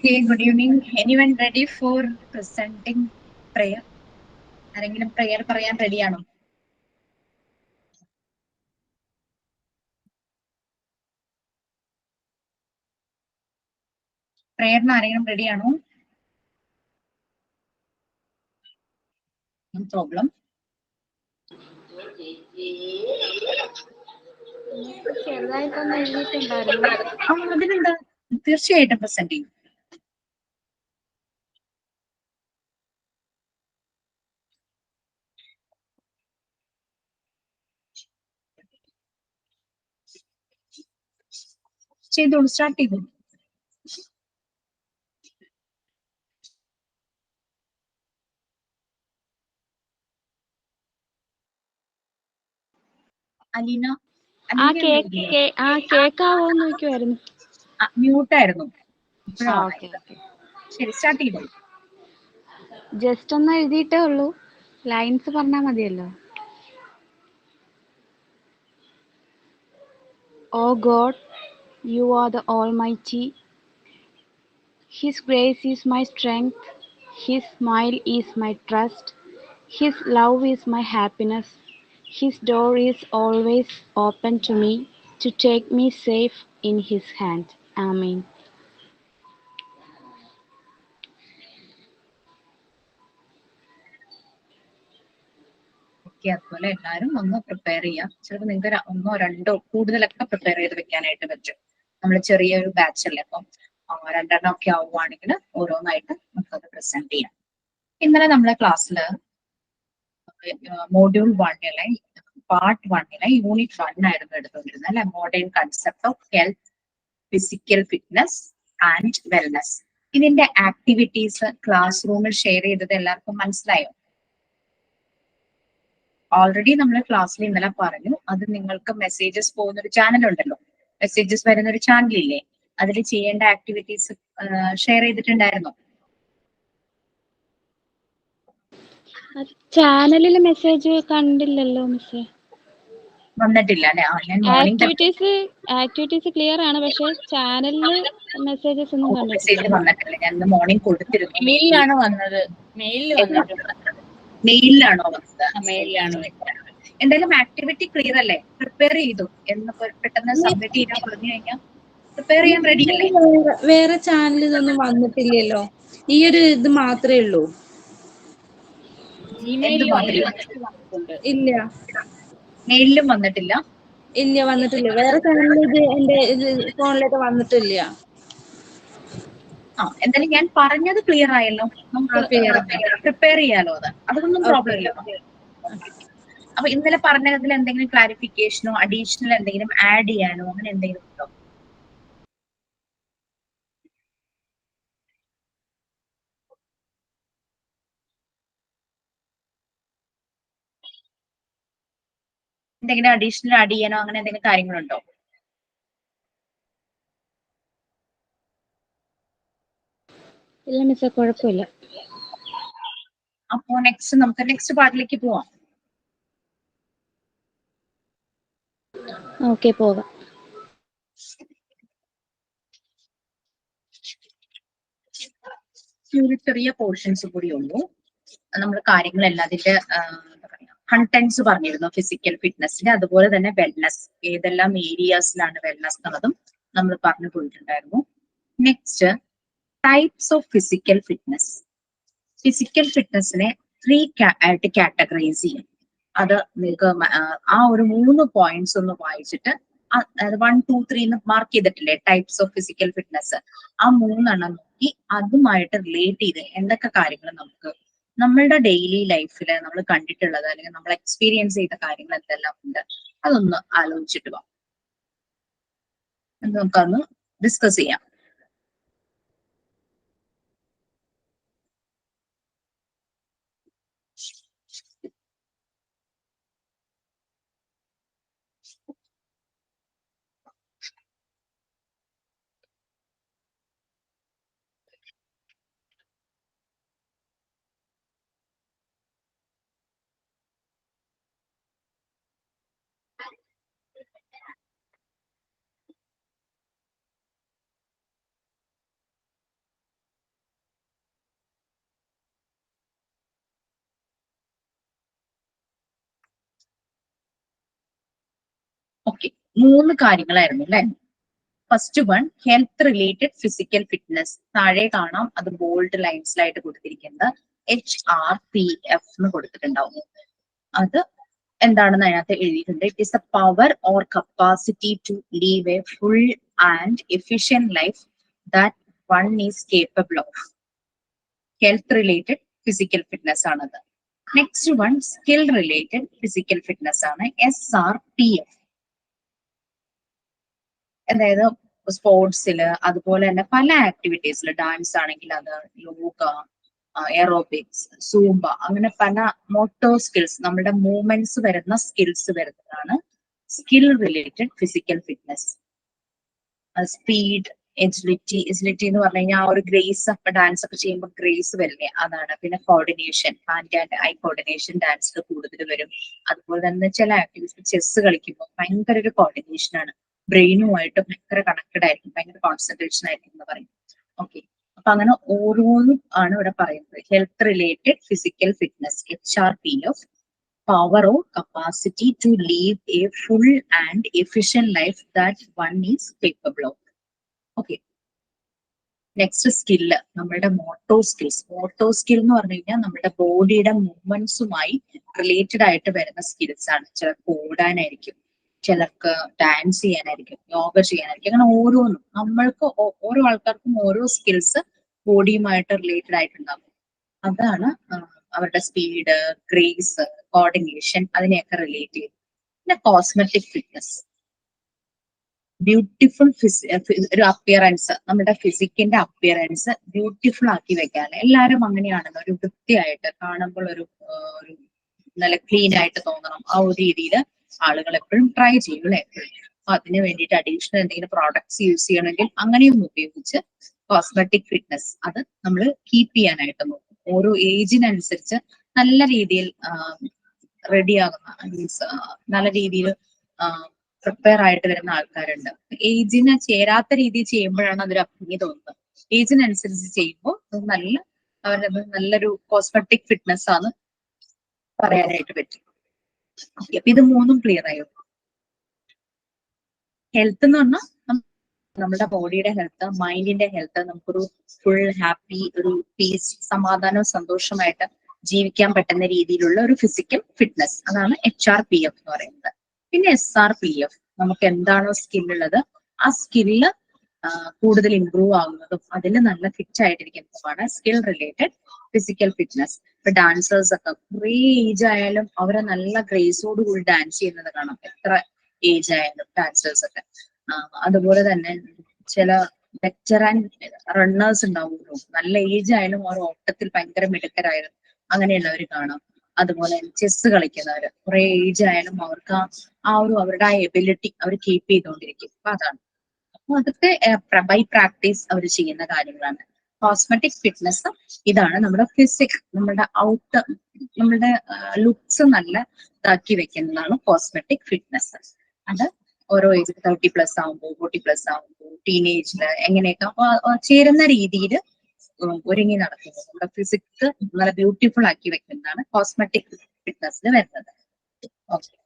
Okay, good evening. Anyone ready for presenting prayer? ആരെങ്കിലും prayer പറയാൻ ready ആണോ? പ്രേയറിന് ആരെങ്കിലും ready ആണോ? No problem. ചെറുതായിട്ടൊന്ന് എഴുതിയിട്ടുണ്ടായിരുന്നു. അതിനെന്താ തീർച്ചയായിട്ടും പ്രസന്റ് ചെയ്യും. ചെയ്തോളൂ, സ്റ്റാർട്ട് ചെയ്തു. അലീന കേക്കാവോന്ന് നോക്കുമായിരുന്നു. മ്യൂട്ട് ആയിരുന്നു. ശരി, സ്റ്റാർട്ട് ചെയ്തു. ജസ്റ്റ് ഒന്ന് എഴുതിയിട്ടേ ഉള്ളൂ, ലൈൻസ് പറഞ്ഞാൽ മതിയല്ലോ. O God, you are the Almighty. His grace is my strength. His smile is my trust. His love is my happiness. His door is always open to me to take me safe in His hand. Amen. അതുപോലെ എല്ലാവരും ഒന്ന് prepare ചെയ്യാം. ചിലപ്പോൾ നിങ്ങൾക്ക് ഒന്നോ രണ്ടോ കൂടുതലൊക്കെ prepare ചെയ്ത് വെക്കാനായിട്ട് പറ്റും. നമ്മൾ ചെറിയൊരു ബാച്ച് അല്ലേ, അപ്പം 2 ഒക്കെ ആവുകയാണെങ്കിൽ ഓരോന്നായിട്ട് നമുക്കത് പ്രസന്റ് ചെയ്യാം. ഇന്നലെ നമ്മളെ ക്ലാസ്സില് മോഡ്യൂൾ 1 പാർട്ട് 1 യൂണിറ്റ് 1 ആയിരുന്നു എടുത്തുകൊണ്ടിരുന്നത് അല്ലെ. Modern concept of health, physical fitness and wellness. ഇതിന്റെ ആക്ടിവിറ്റീസ് ക്ലാസ് റൂമിൽ ഷെയർ ചെയ്തത് എല്ലാവർക്കും മനസ്സിലായോ? ഓൾറെഡി നമ്മൾ ക്ലാസ്സിൽ ഇന്നലെ പറഞ്ഞു, അത് നിങ്ങൾക്ക് മെസ്സേജസ് പോകുന്ന ഒരു ചാനൽ ഉണ്ടല്ലോ, മെസ്സേജസ് വരുന്ന ഒരു ചാനൽ ഇല്ലേ, അതിൽ ചെയ്യേണ്ട ആക്ടിവിറ്റീസ് ഷെയർ ചെയ്തിട്ടുണ്ടായിരുന്നോ? ചാനലിൽ മെസ്സേജ് കണ്ടില്ലല്ലോ മിസ്സേ. വന്നിട്ടില്ല അല്ലെ? ഞാൻ ആക്ടിവിറ്റീസ് ക്ലിയർ ആണ്, പക്ഷെ ചാനലില് മെസ്സേജസ് ഒന്നും മെസ്സേജ് വന്നിട്ടില്ല. ഞാൻ ഇന്ന് മോർണിംഗ് കൊടുത്തിരുന്നു. മെയിലാണ് വന്നത്. മെയിലാണോ വന്നത്? എന്തായാലും ആക്ടിവിറ്റി ക്ലിയർ അല്ലേ? പ്രിപ്പയർ ചെയ്തു എന്ന് പെട്ടെന്ന് സബ്മിറ്റ് ചെയ്യാൻ പറഞ്ഞു കഴിഞ്ഞാൽ പ്രിപ്പയർ ചെയ്യാൻ റെഡി അല്ലേ? വേറെ ചാനലിൽ ഇതൊന്നും വന്നിട്ടില്ലല്ലോ, ഈ ഒരു ഇത് മാത്രമേ ഉള്ളൂ. ഇല്ല, മെയിലും വന്നിട്ടില്ല. ഇല്ല വന്നിട്ടില്ല. വേറെ ചാനലിൽ ഇത് എന്റെ ഫോണിലേക്ക് വന്നിട്ടില്ല. എന്തായാലും ഞാൻ പറഞ്ഞത് ക്ലിയർ ആയല്ലോ. നമുക്ക് പ്രിപ്പയർ ചെയ്യാലോ. അതൊന്നും പ്രോബ്ലം ഇല്ല. അപ്പൊ ഇന്നലെ പറഞ്ഞതിൽ എന്തെങ്കിലും ക്ലാരിഫിക്കേഷനോ അഡീഷണൽ എന്തെങ്കിലും ആഡ് ചെയ്യാനോ അങ്ങനെ എന്തെങ്കിലും ഉണ്ടോ? എന്തെങ്കിലും അഡീഷണൽ ആഡ് ചെയ്യാനോ അങ്ങനെ എന്തെങ്കിലും കാര്യങ്ങളുണ്ടോ? ഇല്ല മിസ്സേ, കുഴപ്പമില്ല. അപ്പോ നെക്സ്റ്റ് പാർട്ടിലേക്ക് പോവാം. ഓക്കെ, പോകാം. ഒരു ചെറിയ പോർഷൻസ് കൂടി ഉള്ളൂ. നമ്മൾ കാര്യങ്ങളെല്ലാം അതിന്റെ എന്താ പറയാ കണ്ടന്റ്സ് പറഞ്ഞിരുന്നു. ഫിസിക്കൽ ഫിറ്റ്നസിന്റെ, അതുപോലെ തന്നെ വെൽനസ്, ഏതെല്ലാം ഏരിയാസിലാണ് വെൽനസ് എന്നുള്ളതും നമ്മൾ പറഞ്ഞു പോയിട്ടുണ്ടായിരുന്നു. Next, types of physical fitness. Physical ഫിറ്റ്നസിനെ 3 ആയിട്ട് കാറ്റഗറൈസ് ചെയ്യും. അത് നിങ്ങൾക്ക് ആ ഒരു 3 പോയിന്റ്സ് ഒന്ന് വായിച്ചിട്ട് 1, 2, 3 മാർക്ക് ചെയ്തിട്ടില്ലേ ടൈപ്സ് ഓഫ് ഫിസിക്കൽ ഫിറ്റ്നസ്, ആ 3 നോക്കി അതുമായിട്ട് റിലേറ്റ് ചെയ്ത് എന്തൊക്കെ കാര്യങ്ങൾ നമുക്ക് നമ്മളുടെ ഡെയിലി ലൈഫിൽ നമ്മൾ കണ്ടിട്ടുള്ളത് അല്ലെങ്കിൽ നമ്മൾ എക്സ്പീരിയൻസ് ചെയ്ത കാര്യങ്ങൾ എന്തെല്ലാം ഉണ്ട് അതൊന്ന് ആലോചിച്ചിട്ട് പോവാം. നമുക്കതൊന്ന് ഡിസ്കസ് ചെയ്യാം. 3 കാര്യങ്ങളായിരുന്നു അല്ലെ. First one health related physical fitness. താഴെ കാണാം, അത് ബോൾഡ് ലൈൻസിലായിട്ട് കൊടുത്തിരിക്കുന്നത് HRPF എന്ന് കൊടുത്തിട്ടുണ്ടാവും. അത് എന്താണെന്ന് അതിനകത്ത് എഴുതിയിട്ടുണ്ട്. It is a power or capacity to live a full and efficient life that one is capable of. Health related physical fitness ആണത്. Next one skill related physical fitness ആണ്, SRPF. അതായത് സ്പോർട്സില്, അതുപോലെ തന്നെ പല ആക്ടിവിറ്റീസിൽ, ഡാൻസ് ആണെങ്കിൽ അത്, യോഗ, എറോബിക്സ്, സൂംബ, അങ്ങനെ പല മോട്ടോ സ്കിൽസ്, നമ്മുടെ മൂവ്മെന്റ്സ് വരുന്ന സ്കിൽസ് വരുന്നതാണ് skill related physical fitness. Speed, agility എന്ന് പറഞ്ഞു കഴിഞ്ഞാൽ ആ ഒരു ഗ്രേസ്, ഒക്കെ ഡാൻസ് ഒക്കെ ചെയ്യുമ്പോൾ ഗ്രേസ് വരില്ലേ, അതാണ്. പിന്നെ coordination, hand and eye coordination ഡാൻസിൽ കൂടുതൽ വരും. അതുപോലെ തന്നെ ചില ആക്ടിവിറ്റീസ്, ചെസ് കളിക്കുമ്പോൾ ഭയങ്കര ഒരു കോർഡിനേഷൻ ആണ്, ബ്രെയിനുമായിട്ട് ഭയങ്കര കണക്റ്റഡ് ആയിരിക്കും, ഭയങ്കര കോൺസെൻട്രേഷൻ ആയിരിക്കും എന്ന് പറയും. ഓക്കെ, അപ്പൊ അങ്ങനെ ഓരോന്നും ആണ് ഇവിടെ പറയുന്നത്. Health related physical fitness, HRPF, power or capacity to live a full and efficient life that one is capable of. Okay, next skill, നമ്മളുടെ മോട്ടോ സ്കിൽസ്. മോട്ടോ സ്കിൽ എന്ന് പറഞ്ഞു കഴിഞ്ഞാൽ നമ്മുടെ ബോഡിയുടെ മൂവ്മെന്റ്സുമായി റിലേറ്റഡ് ആയിട്ട് വരുന്ന സ്കിൽസ് ആണ്. ചിലർക്ക് ഓടാനായിരിക്കും, ചിലർക്ക് ഡാൻസ് ചെയ്യാനായിരിക്കും, യോഗ ചെയ്യാനായിരിക്കും, അങ്ങനെ ഓരോന്നും നമ്മൾക്ക് ഓരോ ആൾക്കാർക്കും ഓരോ സ്കിൽസ് ബോഡിയുമായിട്ട് റിലേറ്റഡ് ആയിട്ടുണ്ടാകും. അതാണ് അവരുടെ സ്പീഡ്, ഗ്രേസ്, കോർഡിനേഷൻ, അതിനെയൊക്കെ റിലേറ്റ് ചെയ്യും. പിന്നെ കോസ്മെറ്റിക് ഫിറ്റ്നസ്, ബ്യൂട്ടിഫുൾ ഒരു അപ്പിയറൻസ്, നമ്മുടെ ഫിസിക്കിന്റെ അപ്പിയറൻസ് ബ്യൂട്ടിഫുൾ ആക്കി വെക്കാൻ എല്ലാവരും അങ്ങനെയാണല്ലോ, ഒരു വൃത്തിയായിട്ട് കാണുമ്പോൾ ഒരു നല്ല ക്ലീൻ ആയിട്ട് തോന്നണം, ആ ഒരു രീതിയിൽ ആളുകൾ എപ്പോഴും ട്രൈ ചെയ്യും അല്ലെ. അപ്പൊ അതിന് വേണ്ടിയിട്ട് അഡീഷണൽ എന്തെങ്കിലും പ്രോഡക്ട്സ് യൂസ് ചെയ്യണമെങ്കിൽ അങ്ങനെയും ഉപയോഗിച്ച് കോസ്മെറ്റിക് ഫിറ്റ്നസ് അത് നമ്മൾ കീപ്പ് ചെയ്യാനായിട്ട് നോക്കും. ഓരോ ഏജിനനുസരിച്ച് നല്ല രീതിയിൽ റെഡി ആകുന്ന, മീൻസ് നല്ല രീതിയിൽ പ്രിപ്പയർ ആയിട്ട് വരുന്ന ആൾക്കാരുണ്ട്. ഏജിന് ചേരാത്ത രീതിയിൽ ചെയ്യുമ്പോഴാണ് അതൊരു അഭംഗി തോന്നുന്നത്. ഏജിനനുസരിച്ച് ചെയ്യുമ്പോൾ നല്ല അവരുടെ നല്ലൊരു കോസ്മെറ്റിക് ഫിറ്റ്നസ് ആണ് പറയാനായിട്ട് പറ്റും. അപ്പൊ ഇത് മൂന്നും ക്ലിയർ ആയോ? ഹെൽത്ത് എന്ന് പറഞ്ഞാൽ നമ്മുടെ ബോഡിയുടെ ഹെൽത്ത്, മൈൻഡിന്റെ ഹെൽത്ത്, നമുക്കൊരു ഫുൾ ഹാപ്പി, ഒരു പീസ്, സമാധാനവും സന്തോഷമായിട്ട് ജീവിക്കാൻ പറ്റുന്ന രീതിയിലുള്ള ഒരു ഫിസിക്കൽ ഫിറ്റ്നസ്, അതാണ് HRPF എന്ന് പറയുന്നത്. പിന്നെ SRPF, നമുക്ക് എന്താണോ സ്കില്ലുള്ളത് ആ സ്കില്ല് കൂടുതൽ ഇംപ്രൂവ് ആകുന്നതും അതിൽ നല്ല ഫിറ്റ് ആയിട്ടിരിക്കുന്നതുമാണ് സ്കിൽ റിലേറ്റഡ് ഫിസിക്കൽ ഫിറ്റ്നസ്. ഇപ്പൊ ഡാൻസേഴ്സ് ഒക്കെ കുറേ ഏജ് ആയാലും അവരെ നല്ല ഗ്രേസോട് കൂടി ഡാൻസ് ചെയ്യുന്നത് കാണാം, എത്ര ഏജ് ആയാലും ഡാൻസേഴ്സ് ഒക്കെ. അതുപോലെ തന്നെ ചില വെറ്ററൻ റണ്ണേഴ്സ് ഉണ്ടാവുമല്ലോ, നല്ല ഏജ് ആയാലും അവർ ഓട്ടത്തിൽ ഭയങ്കര മിടുക്കരായിരുന്നു, അങ്ങനെയുള്ളവർ കാണാം. അതുപോലെ ചെസ് കളിക്കുന്നവര് കുറെ ഏജ് ആയാലും അവർക്ക് ആ ഒരു അവരുടെ ആ എബിലിറ്റി അവർ കീപ്പ് ചെയ്തുകൊണ്ടിരിക്കും. അപ്പൊ അതാണ്, അപ്പൊ അതൊക്കെ ബൈ പ്രാക്ടീസ് അവർ ചെയ്യുന്ന കാര്യങ്ങളാണ്. കോസ്മെറ്റിക് ഫിറ്റ്നസ് ഇതാണ് നമ്മുടെ ഫിസിക്, നമ്മുടെ ഔട്ട്, നമ്മുടെ ലുക്സ് നല്ല ഇതാക്കി വെക്കുന്നതാണ് കോസ്മെറ്റിക് ഫിറ്റ്നസ്. അത് ഓരോ ഏജ് 30+ ആകുമ്പോൾ, 40+ ആകുമ്പോൾ, ടീനേജില് എങ്ങനെയൊക്കെ ചേരുന്ന രീതിയിൽ ഒരുങ്ങി നടക്കുന്നത്, നമ്മുടെ ഫിസിക്സ് നല്ല ബ്യൂട്ടിഫുൾ ആക്കി വെക്കുന്നതാണ് കോസ്മെറ്റിക് ഫിറ്റ്നസിന് വരുന്നത്. ഓക്കെ,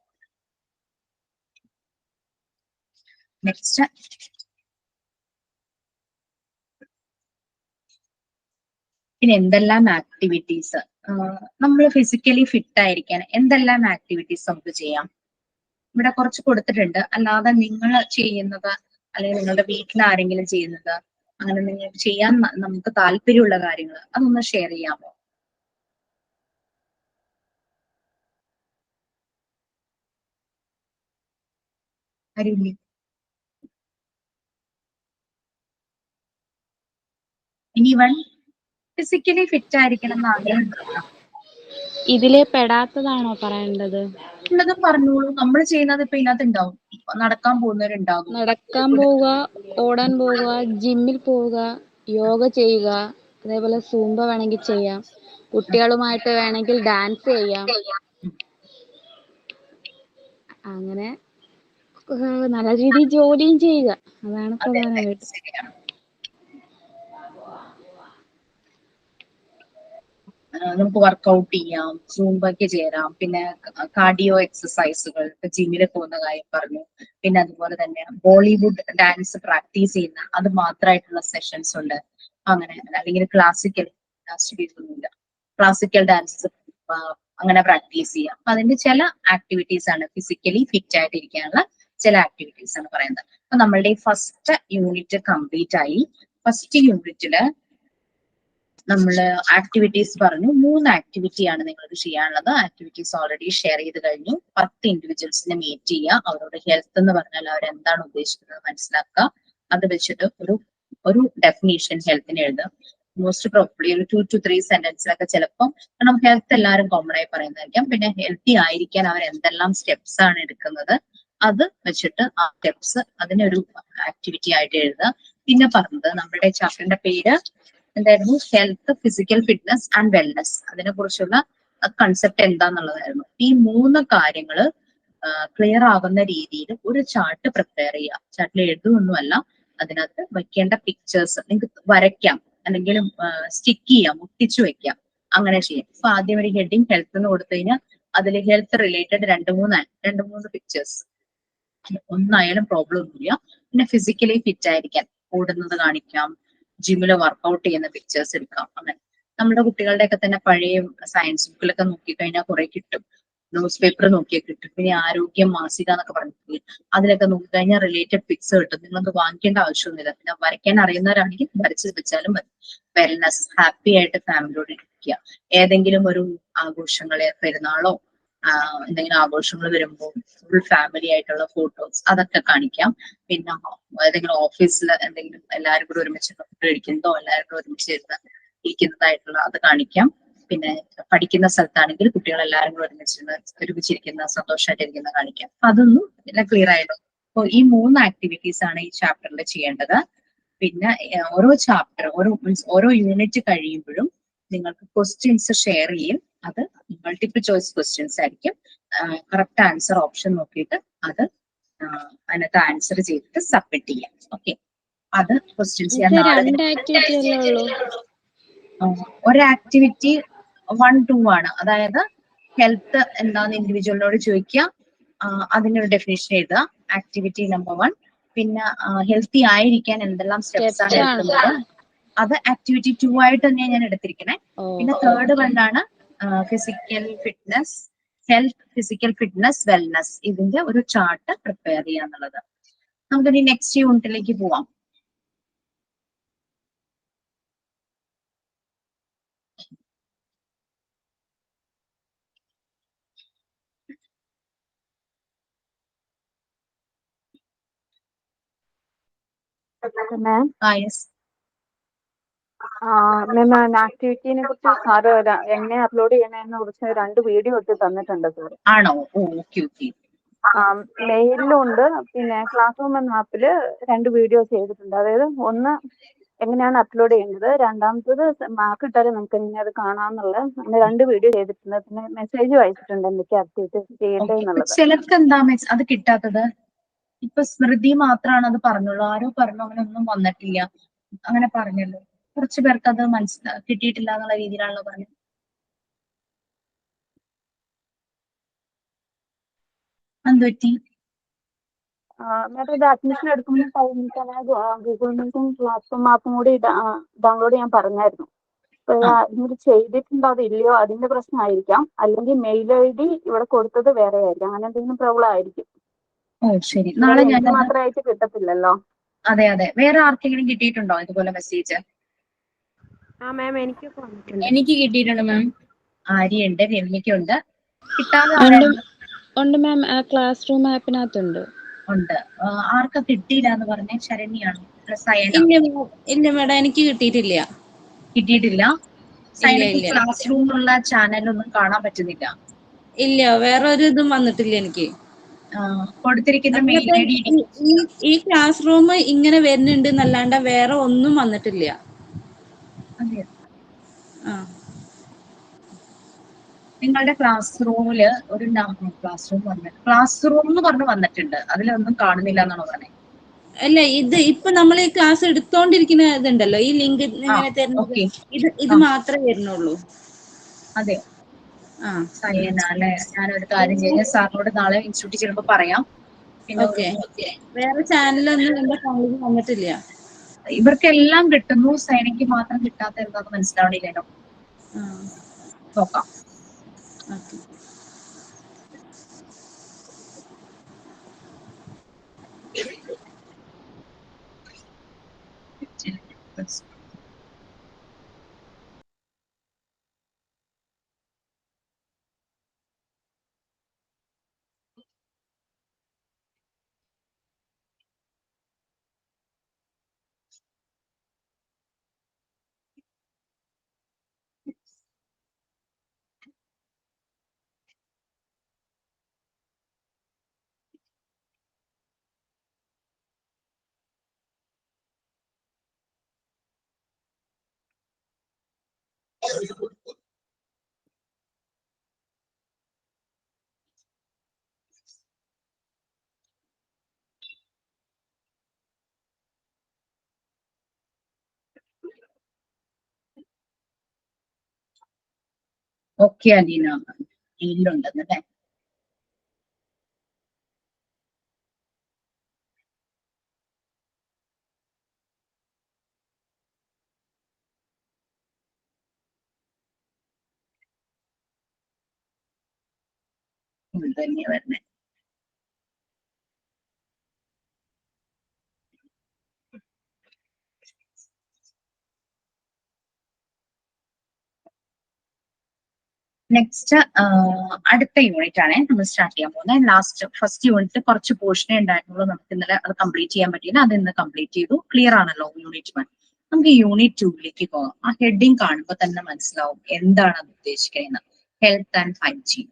നെക്സ്റ്റ് പിന്നെ എന്തെല്ലാം ആക്ടിവിറ്റീസ് നമ്മൾ ഫിസിക്കലി ഫിറ്റ് ആയിരിക്കാൻ എന്തെല്ലാം ആക്ടിവിറ്റീസ് നമുക്ക് ചെയ്യാം? ഇവിടെ കുറച്ച് കൊടുത്തിട്ടുണ്ട്. അല്ലാതെ നിങ്ങൾ ചെയ്യുന്നത് അല്ലെങ്കിൽ നിങ്ങളുടെ വീട്ടിൽ ആരെങ്കിലും ചെയ്യുന്നത്, അങ്ങനെ നിങ്ങൾക്ക് ചെയ്യാൻ നമുക്ക് താല്പര്യമുള്ള കാര്യങ്ങൾ അതൊന്ന് ഷെയർ ചെയ്യാമോ? ആരുമില്ലേ? ഇനി വൺ ഫിസിക്കലി ഫിറ്റ് ആയിരിക്കണം എന്ന് ആഗ്രഹം ഇതിലെ പെടാത്തതാണോ പറയേണ്ടത്? ഉള്ളതും പറഞ്ഞോളൂ. നമ്മൾ ചെയ്യുന്നത് ഇപ്പൊ ഇതിനകത്ത് ഉണ്ടാവും, നടക്കാൻ പോകുന്നവരുണ്ടാകും, നടക്കാൻ പോവുക, ഓടാൻ പോവുക, ജിമ്മിൽ പോവുക, യോഗ ചെയ്യുക, അതേപോലെ സൂംബ വേണമെങ്കിൽ ചെയ്യാം, കുട്ടികളുമായിട്ട് വേണമെങ്കിൽ ഡാൻസ് ചെയ്യാം, അങ്ങനെ നല്ല രീതിയിൽ ജോലിയും ചെയ്യുക, അതാണ് പ്രധാനമായിട്ട്. ശരിയാണ്. നമുക്ക് വർക്കൗട്ട് ചെയ്യാം, സൂംബയ്ക്ക് ചേരാം, പിന്നെ കാർഡിയോ എക്സസൈസുകൾ, ഇപ്പൊ ജിമ്മിൽ പോകുന്ന കാര്യം പറഞ്ഞു, പിന്നെ അതുപോലെ തന്നെ ബോളിവുഡ് ഡാൻസ് പ്രാക്ടീസ് ചെയ്യുന്ന അത് മാത്രമായിട്ടുള്ള സെഷൻസ് ഉണ്ട്. അങ്ങനെ അല്ലെങ്കിൽ ക്ലാസിക്കൽ ഒന്നുമില്ല, ക്ലാസിക്കൽ ഡാൻസസ് അങ്ങനെ പ്രാക്ടീസ് ചെയ്യാം. അപ്പൊ അതിന്റെ ചില ആക്ടിവിറ്റീസ് ആണ്, ഫിസിക്കലി ഫിറ്റ് ആയിട്ടിരിക്കാനുള്ള ചില ആക്ടിവിറ്റീസ് ആണ് പറയുന്നത്. അപ്പൊ നമ്മളുടെ ഫസ്റ്റ് യൂണിറ്റ് കംപ്ലീറ്റ് ആയി. ഫസ്റ്റ് യൂണിറ്റില് നമ്മള് ആക്ടിവിറ്റീസ് പറഞ്ഞു. 3 ആക്ടിവിറ്റിയാണ് നിങ്ങൾക്ക് ചെയ്യാനുള്ളത്. ആക്ടിവിറ്റീസ് ഓൾറെഡി ഷെയർ ചെയ്ത് കഴിഞ്ഞു. 10 ഇൻഡിവിജ്വൽസിനെ മീറ്റ് ചെയ്യുക, അവരോട് ഹെൽത്ത് എന്ന് പറഞ്ഞാൽ അവർ എന്താണ് ഉദ്ദേശിക്കുന്നത് മനസ്സിലാക്കുക. അത് വെച്ചിട്ട് ഒരു ഡെഫിനേഷൻ ഹെൽത്തിന് എഴുതുക. മോസ്റ്റ് പ്രോബ്ലി ഒരു 2 to 3 സെന്റൻസിലൊക്കെ ചിലപ്പം, കാരണം ഹെൽത്ത് എല്ലാവരും കോമൺ ആയി പറയുന്നതായിരിക്കാം. പിന്നെ ഹെൽത്തി ആയിരിക്കാൻ അവർ എന്തെല്ലാം സ്റ്റെപ്സ് ആണ് എടുക്കുന്നത് അത് വെച്ചിട്ട് ആ സ്റ്റെപ്സ് അതിനൊരു ആക്ടിവിറ്റി ആയിട്ട് എഴുതുക. പിന്നെ പറഞ്ഞത് നമ്മുടെ ചാപ്റ്ററിന്റെ പേര് എന്തായിരുന്നു? Health, physical fitness and wellness. അതിനെ കുറിച്ചുള്ള കൺസെപ്റ്റ് എന്താന്നുള്ളതായിരുന്നു. ഈ 3 കാര്യങ്ങള് ക്ലിയർ ആകുന്ന രീതിയിൽ ഒരു ചാർട്ട് പ്രിപ്പയർ ചെയ്യുക. ചാർട്ടിൽ എഴുതുമൊന്നുമല്ല, അതിനകത്ത് വെക്കേണ്ട പിക്ചേഴ്സ് നിങ്ങൾക്ക് വരയ്ക്കാം, അല്ലെങ്കിൽ സ്റ്റിക്ക് ചെയ്യാം, ഒട്ടിച്ചു വെക്കാം, അങ്ങനെ ചെയ്യാം. ഇപ്പൊ ആദ്യം ഒരു ഹെഡിങ് ഹെൽത്ത് എന്ന് കൊടുത്തു കഴിഞ്ഞാൽ അതിൽ ഹെൽത്ത് റിലേറ്റഡ് രണ്ട് മൂന്ന് പിക്ചേഴ്സ്, ഒന്നായാലും പ്രോബ്ലം ഒന്നുമില്ല. പിന്നെ ഫിസിക്കലി ഫിറ്റ് ആയിരിക്കാൻ ഓടുന്നത് കാണിക്കാം, ജിമ്മിൽ വർക്കൗട്ട് ചെയ്യുന്ന പിക്ചേഴ്സ് എടുക്കാം. അങ്ങനെ നമ്മുടെ കുട്ടികളുടെയൊക്കെ തന്നെ പഴയ സയൻസ് ബുക്കിലൊക്കെ നോക്കിക്കഴിഞ്ഞാൽ കുറെ കിട്ടും. ന്യൂസ് പേപ്പർ നോക്കിയാൽ കിട്ടും. പിന്നെ ആരോഗ്യം മാസിക എന്നൊക്കെ പറഞ്ഞിട്ടില്ലേ, അതിലൊക്കെ നോക്കിക്കഴിഞ്ഞാൽ റിലേറ്റഡ് പിക്സ് കിട്ടും. നിങ്ങൾക്ക് വാങ്ങിക്കേണ്ട ആവശ്യമൊന്നുമില്ല. പിന്നെ വരയ്ക്കാൻ അറിയുന്നവരാണെങ്കിൽ വരച്ച് വെച്ചാലും മതി. വെൽനസ്, ഹാപ്പി ആയിട്ട് ഫാമിലിയോട് ഇരിക്കുക. ഏതെങ്കിലും ഒരു ആഘോഷങ്ങളെ, പെരുന്നാളോ എന്തെങ്കിലും ആഘോഷങ്ങൾ വരുമ്പോൾ ഫുൾ ഫാമിലി ആയിട്ടുള്ള ഫോട്ടോസ് അതൊക്കെ കാണിക്കാം. പിന്നെ ഏതെങ്കിലും ഓഫീസിൽ എന്തെങ്കിലും എല്ലാവരും കൂടെ ഒരുമിച്ച് ഫുഡ് കഴിക്കുന്നതോ എല്ലാവരും കൂടെ ഒരുമിച്ച് ഇരിക്കുന്നതായിട്ടുള്ള അത് കാണിക്കാം. പിന്നെ പഠിക്കുന്ന സ്ഥലത്താണെങ്കിൽ കുട്ടികൾ എല്ലാവരും കൂടെ ഒരുമിച്ചിരിക്കുന്ന സന്തോഷമായിട്ടിരിക്കുന്ന കാണിക്കാം. അതൊന്നും എല്ലാം ക്ലിയർ ആയിട്ട്. അപ്പോൾ ഈ 3 ആക്ടിവിറ്റീസ് ആണ് ഈ ചാപ്റ്ററിൽ ചെയ്യേണ്ടത്. പിന്നെ ഓരോ ചാപ്റ്റർ ഓരോ യൂണിറ്റ് കഴിയുമ്പോഴും നിങ്ങൾക്ക് ക്വസ്റ്റ്യൻസ് ഷെയർ ചെയ്യും. അത് മൾട്ടിപ്പിൾ ചോയ്സ് ക്വസ്റ്റ്യൻസ് ആയിരിക്കും. കറക്റ്റ് ആൻസർ ഓപ്ഷൻ നോക്കിയിട്ട് അത് അതിനകത്ത് ആൻസർ ചെയ്തിട്ട് സബ്മിറ്റ് ചെയ്യാം. ഓക്കെ, അത് ക്വസ്റ്റ്യൻസ് ഞാൻ ഒരു ആക്ടിവിറ്റി 1, 2 ആണ്. അതായത് ഹെൽത്ത് എന്താന്ന് ഇൻഡിവിജ്വലിനോട് ചോദിക്കുക, അതിനൊരു ഡെഫിനേഷൻ എഴുതുക, ആക്ടിവിറ്റി നമ്പർ 1. പിന്നെ ഹെൽത്തി ആയിരിക്കാൻ എന്തെല്ലാം സ്റ്റെപ്സ് ആണ് എടുക്കുന്നത്, അത് ആക്ടിവിറ്റി 2 ആയിട്ട് തന്നെയാണ് ഞാൻ എടുത്തിരിക്കണേ. പിന്നെ തേർഡ് വണ്ണാണ് physical fitness, health, physical fitness, wellness. ഇതിന്റെ ഒരു ചാർട്ട് പ്രിപ്പയർ ചെയ്യാന്നുള്ളത്. നമുക്കിനി നെക്സ്റ്റ് യൂണിറ്റിലേക്ക് പോവാം. മാം മാം ആക്ടിവിറ്റിനെ കുറിച്ച് സാറ് എങ്ങനെ അപ്ലോഡ് ചെയ്യണതിനെ കുറിച്ച് 2 വീഡിയോ ഇട്ട് തന്നിട്ടുണ്ട് സാർ. ആണോ? Okay okay. മെയിലിലും ഉണ്ട്, പിന്നെ ക്ലാസ് റൂം എന്ന ആപ്പില് 2 വീഡിയോ ചെയ്തിട്ടുണ്ട്. അതായത് ഒന്ന് എങ്ങനെയാണ് അപ്ലോഡ് ചെയ്യുന്നത്, രണ്ടാമത്തത് മാർക്ക് ഇട്ടാലും നമുക്ക് എങ്ങനെ അത് കാണാമെന്നുള്ള 2 വീഡിയോ ചെയ്തിട്ടുണ്ട്. പിന്നെ മെസ്സേജ് അയച്ചിട്ടുണ്ട് എന്തൊക്കെ ആക്ടിവിറ്റീസ് ചെയ്യേണ്ടത് എന്നുള്ളത്. ചിലർക്ക് എന്താ അത് കിട്ടാത്തത്? ഇപ്പൊ സ്മൃതി മാത്രമാണ് അത് പറഞ്ഞുള്ളൂ. ആരോ പറഞ്ഞു അങ്ങനെ ഒന്നും വന്നിട്ടില്ല അങ്ങനെ പറഞ്ഞല്ലോ. കുറച്ചു പേർക്ക് അത് കിട്ടിയിട്ടില്ല എന്നുള്ള രീതിയിലാണല്ലോ പറഞ്ഞത്. എന്തുപറ്റി? മാഡം ഇത് അഡ്മിഷൻ എടുക്കുന്ന ടൈമിൽ തന്നെ ഗൂഗിൾ മീറ്റും ക്ലാസ് റൂം ആപ്പും കൂടി ഡൗൺലോഡ് ചെയ്യാൻ പറഞ്ഞായിരുന്നു. ഇത് ചെയ്തിട്ടുണ്ടോ അതില്ലയോ അതിന്റെ പ്രശ്നമായിരിക്കാം, അല്ലെങ്കിൽ മെയിൽ ID ഇവിടെ കൊടുത്തത് വേറെ ആയിരിക്കും. അങ്ങനെ എന്തെങ്കിലും പ്രോബ്ലം ആയിരിക്കും. ശരി, നാളെ ഞാൻ മാത്രമായിട്ട് കിട്ടത്തില്ലല്ലോ. അതെ അതെ. വേറെ ആർക്കെങ്കിലും കിട്ടിയിട്ടുണ്ടോ ഇതുപോലെ മെസ്സേജ്? എനിക്ക് കിട്ടിയിട്ടുണ്ട് മാം. ആര്യയുണ്ട്, രമ്യക്കുണ്ട്. കിട്ടാതെ ഉണ്ട് മാം, ക്ലാസ് റൂം ആപ്പിനകത്തുണ്ട്. ഉണ്ട്. ആർക്കാ കിട്ടിയില്ല എന്ന് പറഞ്ഞേ? ശരണ്യാണോ? ഇല്ല മേഡം, എനിക്ക് കിട്ടിയിട്ടില്ല. കിട്ടിയിട്ടില്ല. ക്ലാസ് റൂമുള്ള ചാനലൊന്നും കാണാൻ പറ്റുന്നില്ല. ഇല്ല, വേറെ ഒരു ഇതും വന്നിട്ടില്ല എനിക്ക്. കൊടുത്തിരിക്കുന്ന മെയിൽ ID ഈ ക്ലാസ് റൂം ഇങ്ങനെ വരുന്നുണ്ട് എന്നല്ലാണ്ട് വേറെ ഒന്നും വന്നിട്ടില്ല. നിങ്ങളുടെ ക്ലാസ് റൂമില് ഒരു ക്ലാസ് റൂം എന്ന് പറഞ്ഞ് വന്നിട്ടുണ്ട്, അതിലൊന്നും കാണുന്നില്ല എന്നാണ് പറഞ്ഞത്. അല്ല, ഇപ്പൊ നമ്മൾ ഈ ക്ലാസ് എടുത്തോണ്ടിരിക്കുന്ന ഇതുണ്ടല്ലോ, ഈ ലിങ്ക് ഇങ്ങനെ തരുന്നത്, ഇത് മാത്രമേ വരുന്നുള്ളൂ. അതെയോ? ആ സയന അല്ലെ? ഞാനൊരു കാര്യം ചെയ്യാം, സാറിനോട് നാളെ ഇൻസ്റ്റിറ്റ്യൂട്ടിൽ ചെല്ലുമ്പോൾ പറയാം. പിന്നെ ഓക്കെ. വേറെ ചാനലൊന്നും എന്റെ ഫോണിലേക്ക് വന്നിട്ടില്ല. ഇവർക്കെല്ലാം കിട്ടുന്നു, സൈനയ്ക്ക് മാത്രം കിട്ടാത്ത എന്താന്ന് മനസ്സിലാവണില്ലല്ലോ. ആ നോക്കാം. ഓക്കെ. ഓക്കെ അലീന, ഇതിലുണ്ടെന്നല്ലേ? തന്നെ വരണേ. നെക്സ്റ്റ് അടുത്ത യൂണിറ്റ് ആണ് നമ്മൾ സ്റ്റാർട്ട് ചെയ്യാൻ പോകുന്നത്. ഫസ്റ്റ് യൂണിറ്റ് കുറച്ച് പോർഷനേ ഉണ്ടായിരുന്നുള്ളൂ, നമുക്ക് ഇന്നലെ അത് കംപ്ലീറ്റ് ചെയ്യാൻ പറ്റിയില്ല. അത് ഇന്ന് കംപ്ലീറ്റ് ചെയ്തു. ക്ലിയർ ആണല്ലോ യൂണിറ്റ് 1? നമുക്ക് യൂണിറ്റ് 2ലേക്ക് പോകാം. ആ ഹെഡിങ് കാണുമ്പോൾ തന്നെ മനസ്സിലാവും എന്താണ് അത് ഉദ്ദേശിക്കുന്നത്. ഹെൽത്ത് ആൻഡ് ഹൈജീൻ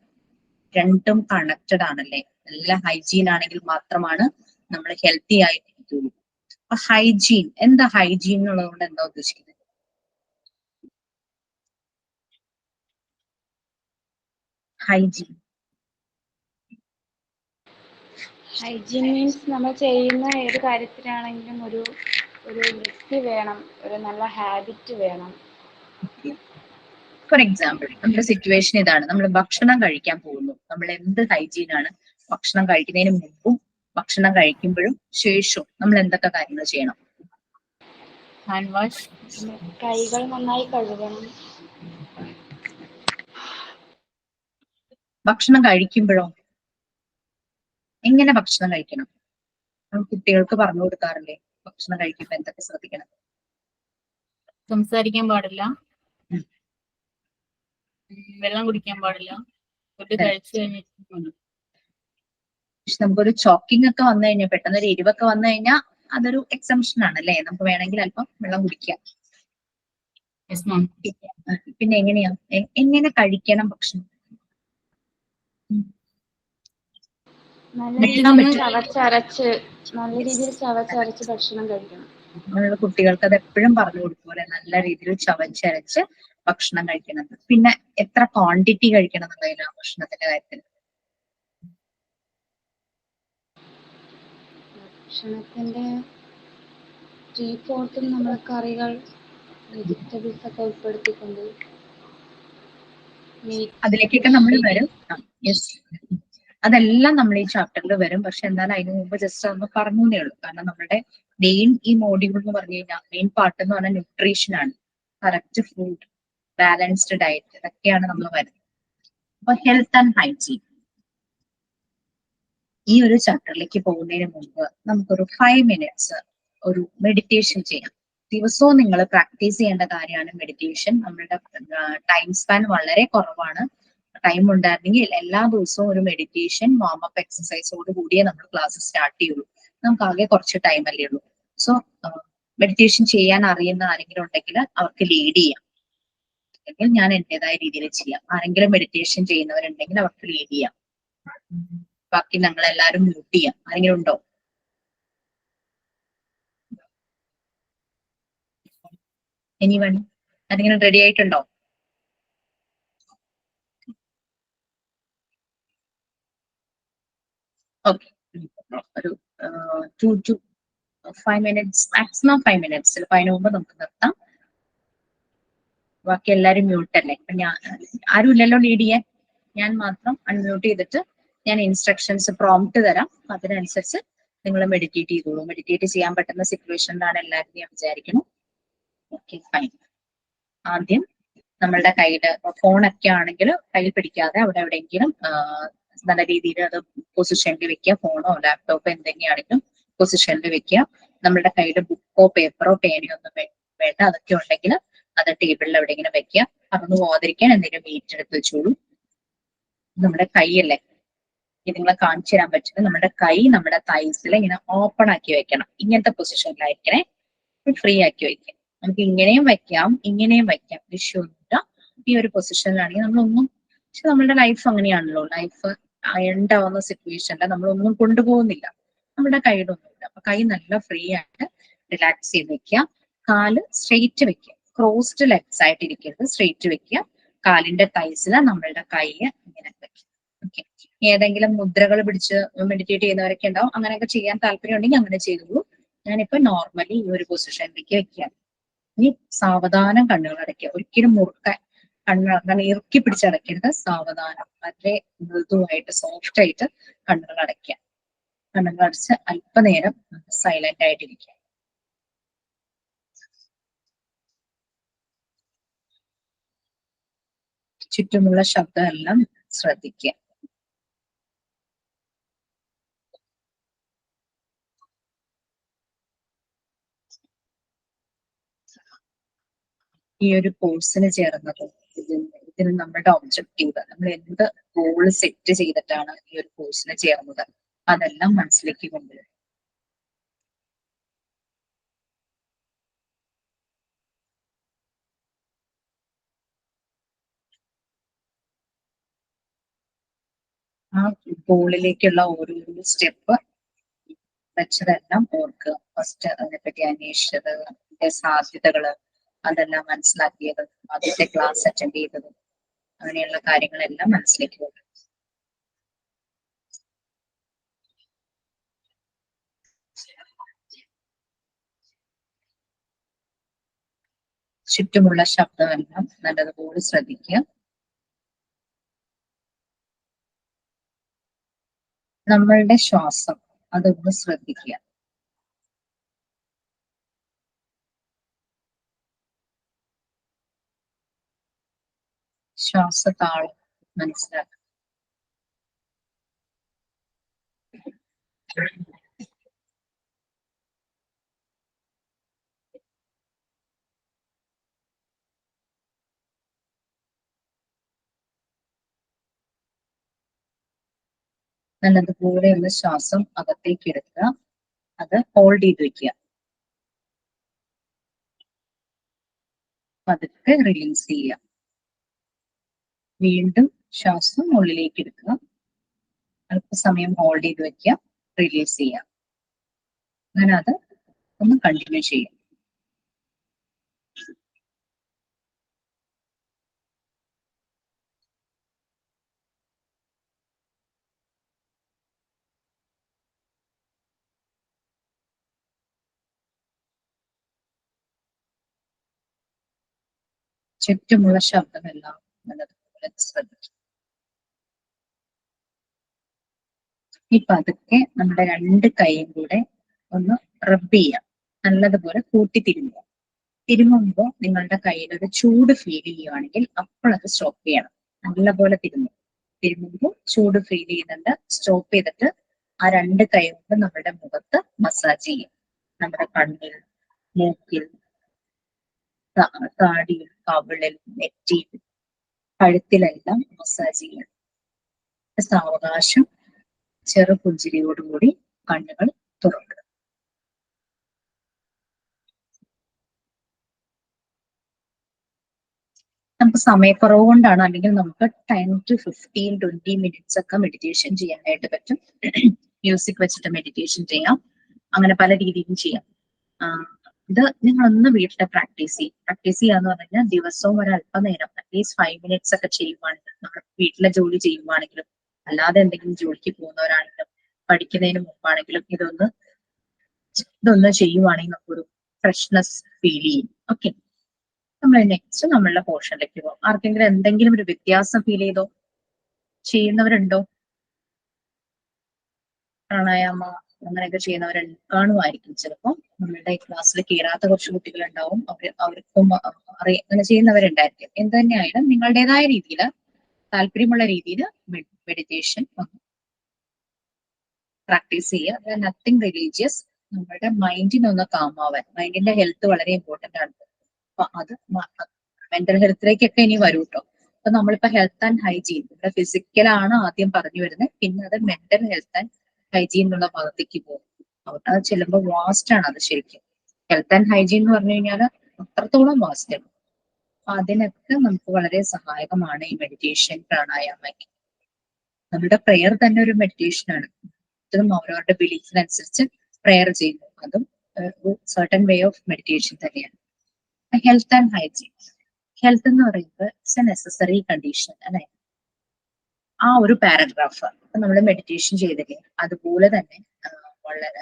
രണ്ടും കണക്റ്റഡ് ആണല്ലേ? നല്ല ഹൈജീൻ ആണെങ്കിൽ മാത്രമാണ് നമ്മൾ ഹെൽത്തി ആയിരിക്കുള്ളൂ. അപ്പൊ ഹൈജീൻ എന്താ? ഹൈജീൻ എന്നുള്ളത് എന്താ ഉദ്ദേശിക്കുന്നത്? ഹൈജീൻ ഹൈജീൻ മീൻസ് നമ്മൾ ചെയ്യുന്ന ഏത് കാര്യത്തിലാണെങ്കിലും ഒരു വൃത്തി വേണം, ഒരു നല്ല ഹാബിറ്റ് വേണം. ഫോർ എക്സാമ്പിൾ, നമ്മുടെ സിറ്റുവേഷൻ ഇതാണ്. നമ്മൾ ഭക്ഷണം കഴിക്കാൻ പോകുന്നു. നമ്മൾ എന്ത് ഹൈജീൻ ആണ്? ഭക്ഷണം കഴിക്കുന്നതിന് മുമ്പും ഭക്ഷണം കഴിക്കുമ്പോഴും ശേഷവും നമ്മൾ എന്തൊക്കെ കാര്യങ്ങൾ ചെയ്യണം? ഹാൻഡ് വാഷ്, കൈകൾ നന്നായി കഴുകണം. ഭക്ഷണം കഴിക്കുമ്പോഴോ എങ്ങനെ ഭക്ഷണം കഴിക്കണം? നമ്മൾ കുട്ടികൾക്ക് പറഞ്ഞു കൊടുക്കാറില്ലേ ഭക്ഷണം കഴിക്കുമ്പോൾ എന്തൊക്കെ ശ്രദ്ധിക്കണം? സംസാരിക്കാൻ പാടില്ല, വെള്ളം കുടിക്കാൻ പാടില്ല, ഫുഡ് കഴിച്ചു കഴിഞ്ഞിട്ട്. പക്ഷെ നമുക്കൊരു ചോക്കിംഗ് ഒക്കെ വന്നു കഴിഞ്ഞാൽ, പെട്ടെന്ന് ഒരു എരിവൊക്കെ വന്നു കഴിഞ്ഞാൽ അതൊരു എക്സംഷൻ ആണ് അല്ലേ? നമുക്ക് വേണമെങ്കിൽ അല്പം വെള്ളം കുടിക്കാം. പിന്നെ എങ്ങനെയാ എങ്ങനെ കഴിക്കണം ഭക്ഷണം? നല്ല രീതിയിൽ ചവച്ചരച്ച് ഭക്ഷണം കഴിക്കണം. നമ്മളുടെ കുട്ടികൾക്ക് അത് എപ്പോഴും പറഞ്ഞു കൊടുക്കൂലെ, നല്ല രീതിയിൽ ചവച്ചരച്ച് ഭക്ഷണം കഴിക്കണം. പിന്നെ എത്ര ക്വാണ്ടിറ്റി കഴിക്കണം എന്നുള്ളതിനാ ഭക്ഷണത്തിന്റെ കാര്യത്തിൽ? ഭക്ഷണത്തിന്റെ 3/4 നമ്മൾ കറികൾ, വെജിറ്റബിൾസ് ഒക്കെ ഉൾപ്പെടുത്തിക്കൊണ്ട് അതിലേക്കൊക്കെ നമ്മൾ വരും. യെസ്, അതെല്ലാം നമ്മൾ ഈ ചാപ്റ്ററിൽ വരും. പക്ഷെ എന്നാൽ അതിന് മുമ്പ് ജസ്റ്റ് ഒന്ന് പറഞ്ഞേ ഉള്ളൂ. കാരണം നമ്മുടെ മെയിൻ ഈ മോഡ്യൂൾ എന്ന് പറഞ്ഞു കഴിഞ്ഞാൽ മെയിൻ പാർട്ട് എന്ന് പറഞ്ഞാൽ ന്യൂട്രീഷൻ ആണ്. കറക്റ്റ് ഫുഡ്, ബാലൻസ്ഡ് ഡയറ്റ്, ഇതൊക്കെയാണ് നമ്മൾ വരുന്നത്. അപ്പൊ ഹെൽത്ത് ആൻഡ് ഹൈജീൻ ഈ ഒരു ചാപ്റ്ററിലേക്ക് പോകുന്നതിന് മുമ്പ് നമുക്കൊരു 5 minutes ഒരു മെഡിറ്റേഷൻ ചെയ്യാം. ദിവസവും നിങ്ങൾ പ്രാക്ടീസ് ചെയ്യേണ്ട കാര്യമാണ് മെഡിറ്റേഷൻ. നമ്മളുടെ ടൈം സ്പാൻ വളരെ കുറവാണ്. ടൈം ഉണ്ടായിരുന്നെങ്കിൽ എല്ലാ ദിവസവും ഒരു മെഡിറ്റേഷൻ വാം-അപ്പ് എക്സസൈസോട് കൂടിയേ നമ്മൾ ക്ലാസ് സ്റ്റാർട്ട് ചെയ്യുള്ളൂ. നമുക്ക് ആകെ കുറച്ച് ടൈം അല്ലേ ഉള്ളൂ. സോ മെഡിറ്റേഷൻ ചെയ്യാൻ അറിയുന്ന ആരെങ്കിലും ഉണ്ടെങ്കിൽ അവർക്ക് ലീഡ് ചെയ്യാം, അല്ലെങ്കിൽ ഞാൻ എന്റേതായ രീതിയിൽ ചെയ്യാം. ആരെങ്കിലും മെഡിറ്റേഷൻ ചെയ്യുന്നവരുണ്ടെങ്കിൽ അവർക്ക് ലീഡ് ചെയ്യാം. ബാക്കി ഞങ്ങൾ എല്ലാവരും മ്യൂട്ട് ചെയ്യാം. ആരെങ്കിലും ഉണ്ടോ? എനിവൺ? ആരെങ്കിലും റെഡി ആയിട്ടുണ്ടോ? ഓക്കെ, ഒരു 2 to 5 minutes, മാക്സിമം 5 minutes. ചിലപ്പോൾ അതിന് മുമ്പ് നമുക്ക് നിർത്താം. ബാക്കി എല്ലാരും മ്യൂട്ട് അല്ലേ? അപ്പൊ ഞാൻ ആരും ഇല്ലല്ലോ ലീഡ് ചെയ്യാൻ, ഞാൻ മാത്രം അൺമ്യൂട്ട് ചെയ്തിട്ട് ഞാൻ ഇൻസ്ട്രക്ഷൻസ് പ്രോംപ്റ്റ് തരാം. അതിനനുസരിച്ച് നിങ്ങൾ മെഡിറ്റേറ്റ് ചെയ്തോളൂ. മെഡിറ്റേറ്റ് ചെയ്യാൻ പറ്റുന്ന സിറ്റുവേഷനിലാണ് എല്ലാവരും ഞാൻ വിചാരിക്കുന്നു. Okay fine. ആദ്യം നമ്മളുടെ കയ്യില് ഫോണൊക്കെ ആണെങ്കിൽ കയ്യിൽ പിടിക്കാതെ അവിടെ എവിടെയെങ്കിലും നല്ല രീതിയിൽ അത് പൊസിഷനിൽ വെക്കുക. ഫോണോ ലാപ്ടോപ്പോ എന്തെങ്കിലാണെങ്കിലും പൊസിഷനിൽ വെക്കുക. നമ്മളുടെ കയ്യിൽ ബുക്കോ പേപ്പറോ പേനയോ ഒന്നും വേണ്ട. അതൊക്കെ ഉണ്ടെങ്കിൽ അത് ടേബിളിൽ എവിടെയെങ്കിലും വെക്കുക. പറന്നു പോകാതിരിക്കാൻ എന്തെങ്കിലും വെയിറ്റ് എടുത്ത് വെച്ചോളൂ. നമ്മുടെ കൈയല്ലേ ഇത് നിങ്ങളെ കാണിച്ചു തരാൻ പറ്റുന്നത്. നമ്മുടെ കൈ നമ്മുടെ തൈസിൽ ഇങ്ങനെ ഓപ്പൺ ആക്കി വെക്കണം. ഇങ്ങനത്തെ പൊസിഷനിലായിരിക്കണേ. ഫ്രീ ആക്കി വെക്കാം. നമുക്ക് ഇങ്ങനെയും വെക്കാം, ഇങ്ങനെയും വെക്കാം, വിഷയമൊന്നുമില്ല. ഈ ഒരു പൊസിഷനിലാണെങ്കിൽ നമ്മളൊന്നും, പക്ഷെ നമ്മളുടെ ലൈഫ് അങ്ങനെയാണല്ലോ, ലൈഫ് എൻഡ് ആവുന്ന സിറ്റുവേഷനിൽ നമ്മളൊന്നും കൊണ്ടുപോകുന്നില്ല. നമ്മുടെ കൈയിലൊന്നുമില്ല. അപ്പൊ കൈ നല്ല ഫ്രീ ആയിട്ട് റിലാക്സ് ചെയ്ത് വെക്കുക. കാല് സ്ട്രെയിറ്റ് വെക്കുക. ക്രോസ്ഡ് ലെഗ്സ് ആയിട്ട് ഇരിക്കരുത്, സ്ട്രെയിറ്റ് വെക്കുക. കാലിന്റെ തൈസിൽ നമ്മളുടെ കൈ ഇങ്ങനെ വെക്കുക. ഓക്കെ. ഏതെങ്കിലും മുദ്രകൾ പിടിച്ച് മെഡിറ്റേറ്റ് ചെയ്യുന്നവരൊക്കെ ഉണ്ടാവും. അങ്ങനെയൊക്കെ ചെയ്യാൻ താല്പര്യം ഉണ്ടെങ്കിൽ അങ്ങനെ ചെയ്തോളൂ. ഞാനിപ്പോ നോർമലി ഈ ഒരു പൊസിഷനിലേക്ക് വെക്കുക. ഇനി സാവധാനം കണ്ണുകൾ അടയ്ക്കുക. ഒരിക്കലും മുറുക്കാൻ കണ്ണുകൾ ഇറുക്കി പിടിച്ചടയ്ക്കരുത്. സാവധാനം വളരെ മൃദുവായിട്ട് സോഫ്റ്റ് ആയിട്ട് കണ്ണുകൾ അടയ്ക്കുക. കണ്ണുകൾ അടച്ച് അല്പനേരം സൈലന്റ് ആയിട്ടിരിക്കുക. ചുറ്റുമുള്ള ശബ്ദമെല്ലാം ശ്രദ്ധിക്കുക. ഈ ഒരു കോഴ്സിന് ചേർന്നത് ഇതിന് നമ്മുടെ ഒബ്ജക്റ്റീവ്, നമ്മൾ എന്ത് ഗോൾ സെറ്റ് ചെയ്തിട്ടാണ് ഈ ഒരു കോഴ്സിന് ചേർന്നത്, അതെല്ലാം മനസ്സിലേക്ക് കൊണ്ടുവരും. ആ ഗോളിലേക്കുള്ള ഓരോരോ സ്റ്റെപ്പ് വെച്ചതെല്ലാം ഓർക്കുക. ഫസ്റ്റ് അതിനെപ്പറ്റി അന്വേഷിച്ചത്, അതിന്റെ സാധ്യതകള്, അതെല്ലാം മനസ്സിലാക്കിയത്, ആദ്യത്തെ ക്ലാസ് അറ്റൻഡ് ചെയ്തത്, അങ്ങനെയുള്ള കാര്യങ്ങളെല്ലാം മനസ്സിലേക്ക് കൊണ്ടുവരും. ചുറ്റുമുള്ള ശബ്ദമെല്ലാം നല്ലതുപോലെ ശ്രദ്ധിക്കുക. നമ്മളുടെ ശ്വാസം അതൊന്ന് ശ്രദ്ധിക്കുക. ശ്വാസതാളം മനസ്സിലാക്കുക. നല്ലതുപോലെ ഒന്ന് ശ്വാസം അകത്തേക്ക് എടുക്കുക. അത് ഹോൾഡ് ചെയ്ത് വെക്കുക. പതുക്കെ റിലീസ് ചെയ്യുക. വീണ്ടും ശ്വാസം ഉള്ളിലേക്ക് എടുക്കുക. അല്പസമയം ഹോൾഡ് ചെയ്ത് വെക്കുക. റിലീസ് ചെയ്യുക. അങ്ങനെ അത് ഒന്ന് കണ്ടിന്യൂ ചെയ്യുക. ചുറ്റുമുള്ള ശബ്ദമെല്ലാം നല്ലതുപോലെ ശ്രദ്ധിക്കും. ഈ പതുക്കെ നമ്മുടെ രണ്ട് കൈയും കൂടെ ഒന്ന് റബ്ബ് ചെയ്യാം. നല്ലതുപോലെ കൂട്ടി തിരുമുക. തിരുമുമ്പോൾ നിങ്ങളുടെ കയ്യിൽ ഒരു ചൂട് ഫീൽ ചെയ്യുകയാണെങ്കിൽ അപ്പോൾ അത് സ്റ്റോപ്പ് ചെയ്യണം. നല്ലപോലെ തിരുമുക. തിരുമുമ്പോൾ ചൂട് ഫീൽ ചെയ്യുന്നുണ്ട്, സ്റ്റോപ്പ് ചെയ്തിട്ട് ആ രണ്ട് കൈ കൊണ്ട് നമ്മുടെ മുഖത്ത് മസാജ് ചെയ്യും. നമ്മുടെ കണ്ണിൽ, മൂക്കിൽ, താടിയിൽ, കവിളിൽ, നെറ്റിയിൽ, കഴുത്തിലെല്ലാം മസാജ് ചെയ്യണം. സാവകാശം ചെറു പുഞ്ചിരിയോടുകൂടി കണ്ണുകൾ തുറക്കുക. നമുക്ക് സമയക്കുറവ് കൊണ്ടാണ്, അല്ലെങ്കിൽ നമുക്ക് 10 to 15, 20 മിനിറ്റ്സ് ഒക്കെ മെഡിറ്റേഷൻ ചെയ്യാനായിട്ട് പറ്റും. മ്യൂസിക് വെച്ചിട്ട് മെഡിറ്റേഷൻ ചെയ്യാം. അങ്ങനെ പല രീതിയിലും ചെയ്യാം. ഇത് നിങ്ങളൊന്ന് വീട്ടിൽ പ്രാക്ടീസ് ചെയ്യാന്ന് പറഞ്ഞു കഴിഞ്ഞാൽ ദിവസവും ഒരു അല്പനേരം അറ്റ്ലീസ്റ്റ് 5 മിനിറ്റ്സ് ഒക്കെ ചെയ്യുവാണെങ്കിൽ, നമ്മൾ വീട്ടിലെ ജോലി ചെയ്യുവാണെങ്കിലും അല്ലാതെ എന്തെങ്കിലും ജോലിക്ക് പോകുന്നവരാണെങ്കിലും പഠിക്കുന്നതിന് മുമ്പാണെങ്കിലും ഇതൊന്ന് ചെയ്യുവാണെങ്കിൽ നമുക്കൊരു ഫ്രഷ്നെസ് ഫീൽ ചെയ്യും. ഓക്കെ. നമ്മൾ നെക്സ്റ്റ് നമ്മളുടെ പോർഷനിലേക്ക് പോകും. ആർക്കെങ്കിലും എന്തെങ്കിലും ഒരു വ്യത്യാസം ഫീൽ ചെയ്തോ? ചെയ്യുന്നവരുണ്ടോ? പ്രാണായാമ അങ്ങനെയൊക്കെ ചെയ്യുന്നവർ കാണുമായിരിക്കും. ചിലപ്പോൾ നമ്മളുടെ ക്ലാസ്സിൽ കയറാത്ത കുറച്ച് കുട്ടികളുണ്ടാവും. അവർക്കും അങ്ങനെ ചെയ്യുന്നവരുണ്ടായിരിക്കും. എന്ത് തന്നെയായാലും നിങ്ങളുടേതായ രീതിയിൽ, താല്പര്യമുള്ള രീതിയിൽ മെഡിറ്റേഷൻ പ്രാക്ടീസ് ചെയ്യുക. Nothing religious. നമ്മുടെ മൈൻഡിനൊന്ന് കാമാവാൻ. മൈൻഡിന്റെ ഹെൽത്ത് വളരെ ഇമ്പോർട്ടന്റ് ആണ്. അപ്പൊ അത് മെന്റൽ ഹെൽത്തിലേക്കൊക്കെ ഇനി വരൂ കേട്ടോ. അപ്പൊ നമ്മളിപ്പോ ഹെൽത്ത് ആൻഡ് ഹൈജീൻ, ഇവിടെ ഫിസിക്കലാണ് ആദ്യം പറഞ്ഞു വരുന്നത്, പിന്നെ അത് മെന്റൽ ഹെൽത്ത് ആൻഡ് ഹൈജീൻ എന്നുള്ള ഭാഗത്തേക്ക് പോകും. അത് ചെല്ലുമ്പോൾ വാസ്റ്റ് ആണ്. അത് ശരിക്കും ഹെൽത്ത് ആൻഡ് ഹൈജീൻ എന്ന് പറഞ്ഞു കഴിഞ്ഞാൽ അത്രത്തോളം വാസ്റ്റ് ആണ്. അപ്പൊ അതിനൊക്കെ നമുക്ക് വളരെ സഹായകമാണ് ഈ മെഡിറ്റേഷൻ, പ്രാണായാമ. നമ്മുടെ പ്രെയർ തന്നെ ഒരു മെഡിറ്റേഷൻ ആണ്. അതും അവരവരുടെ ബിലീഫിനനുസരിച്ച് പ്രെയർ ചെയ്യുന്നു. അതും ഒരു സർട്ടൻ വേ ഓഫ് മെഡിറ്റേഷൻ തന്നെയാണ്. Health and hygiene. ഹെൽത്ത് എന്ന് പറയുന്നത് ഇറ്റ്സ് എ നെസസറി കണ്ടീഷൻ അല്ലെ? ആ ഒരു പാരഗ്രാഫ് നമ്മൾ മെഡിറ്റേഷൻ ചെയ്തില്ലേ, അതുപോലെ തന്നെ വളരെ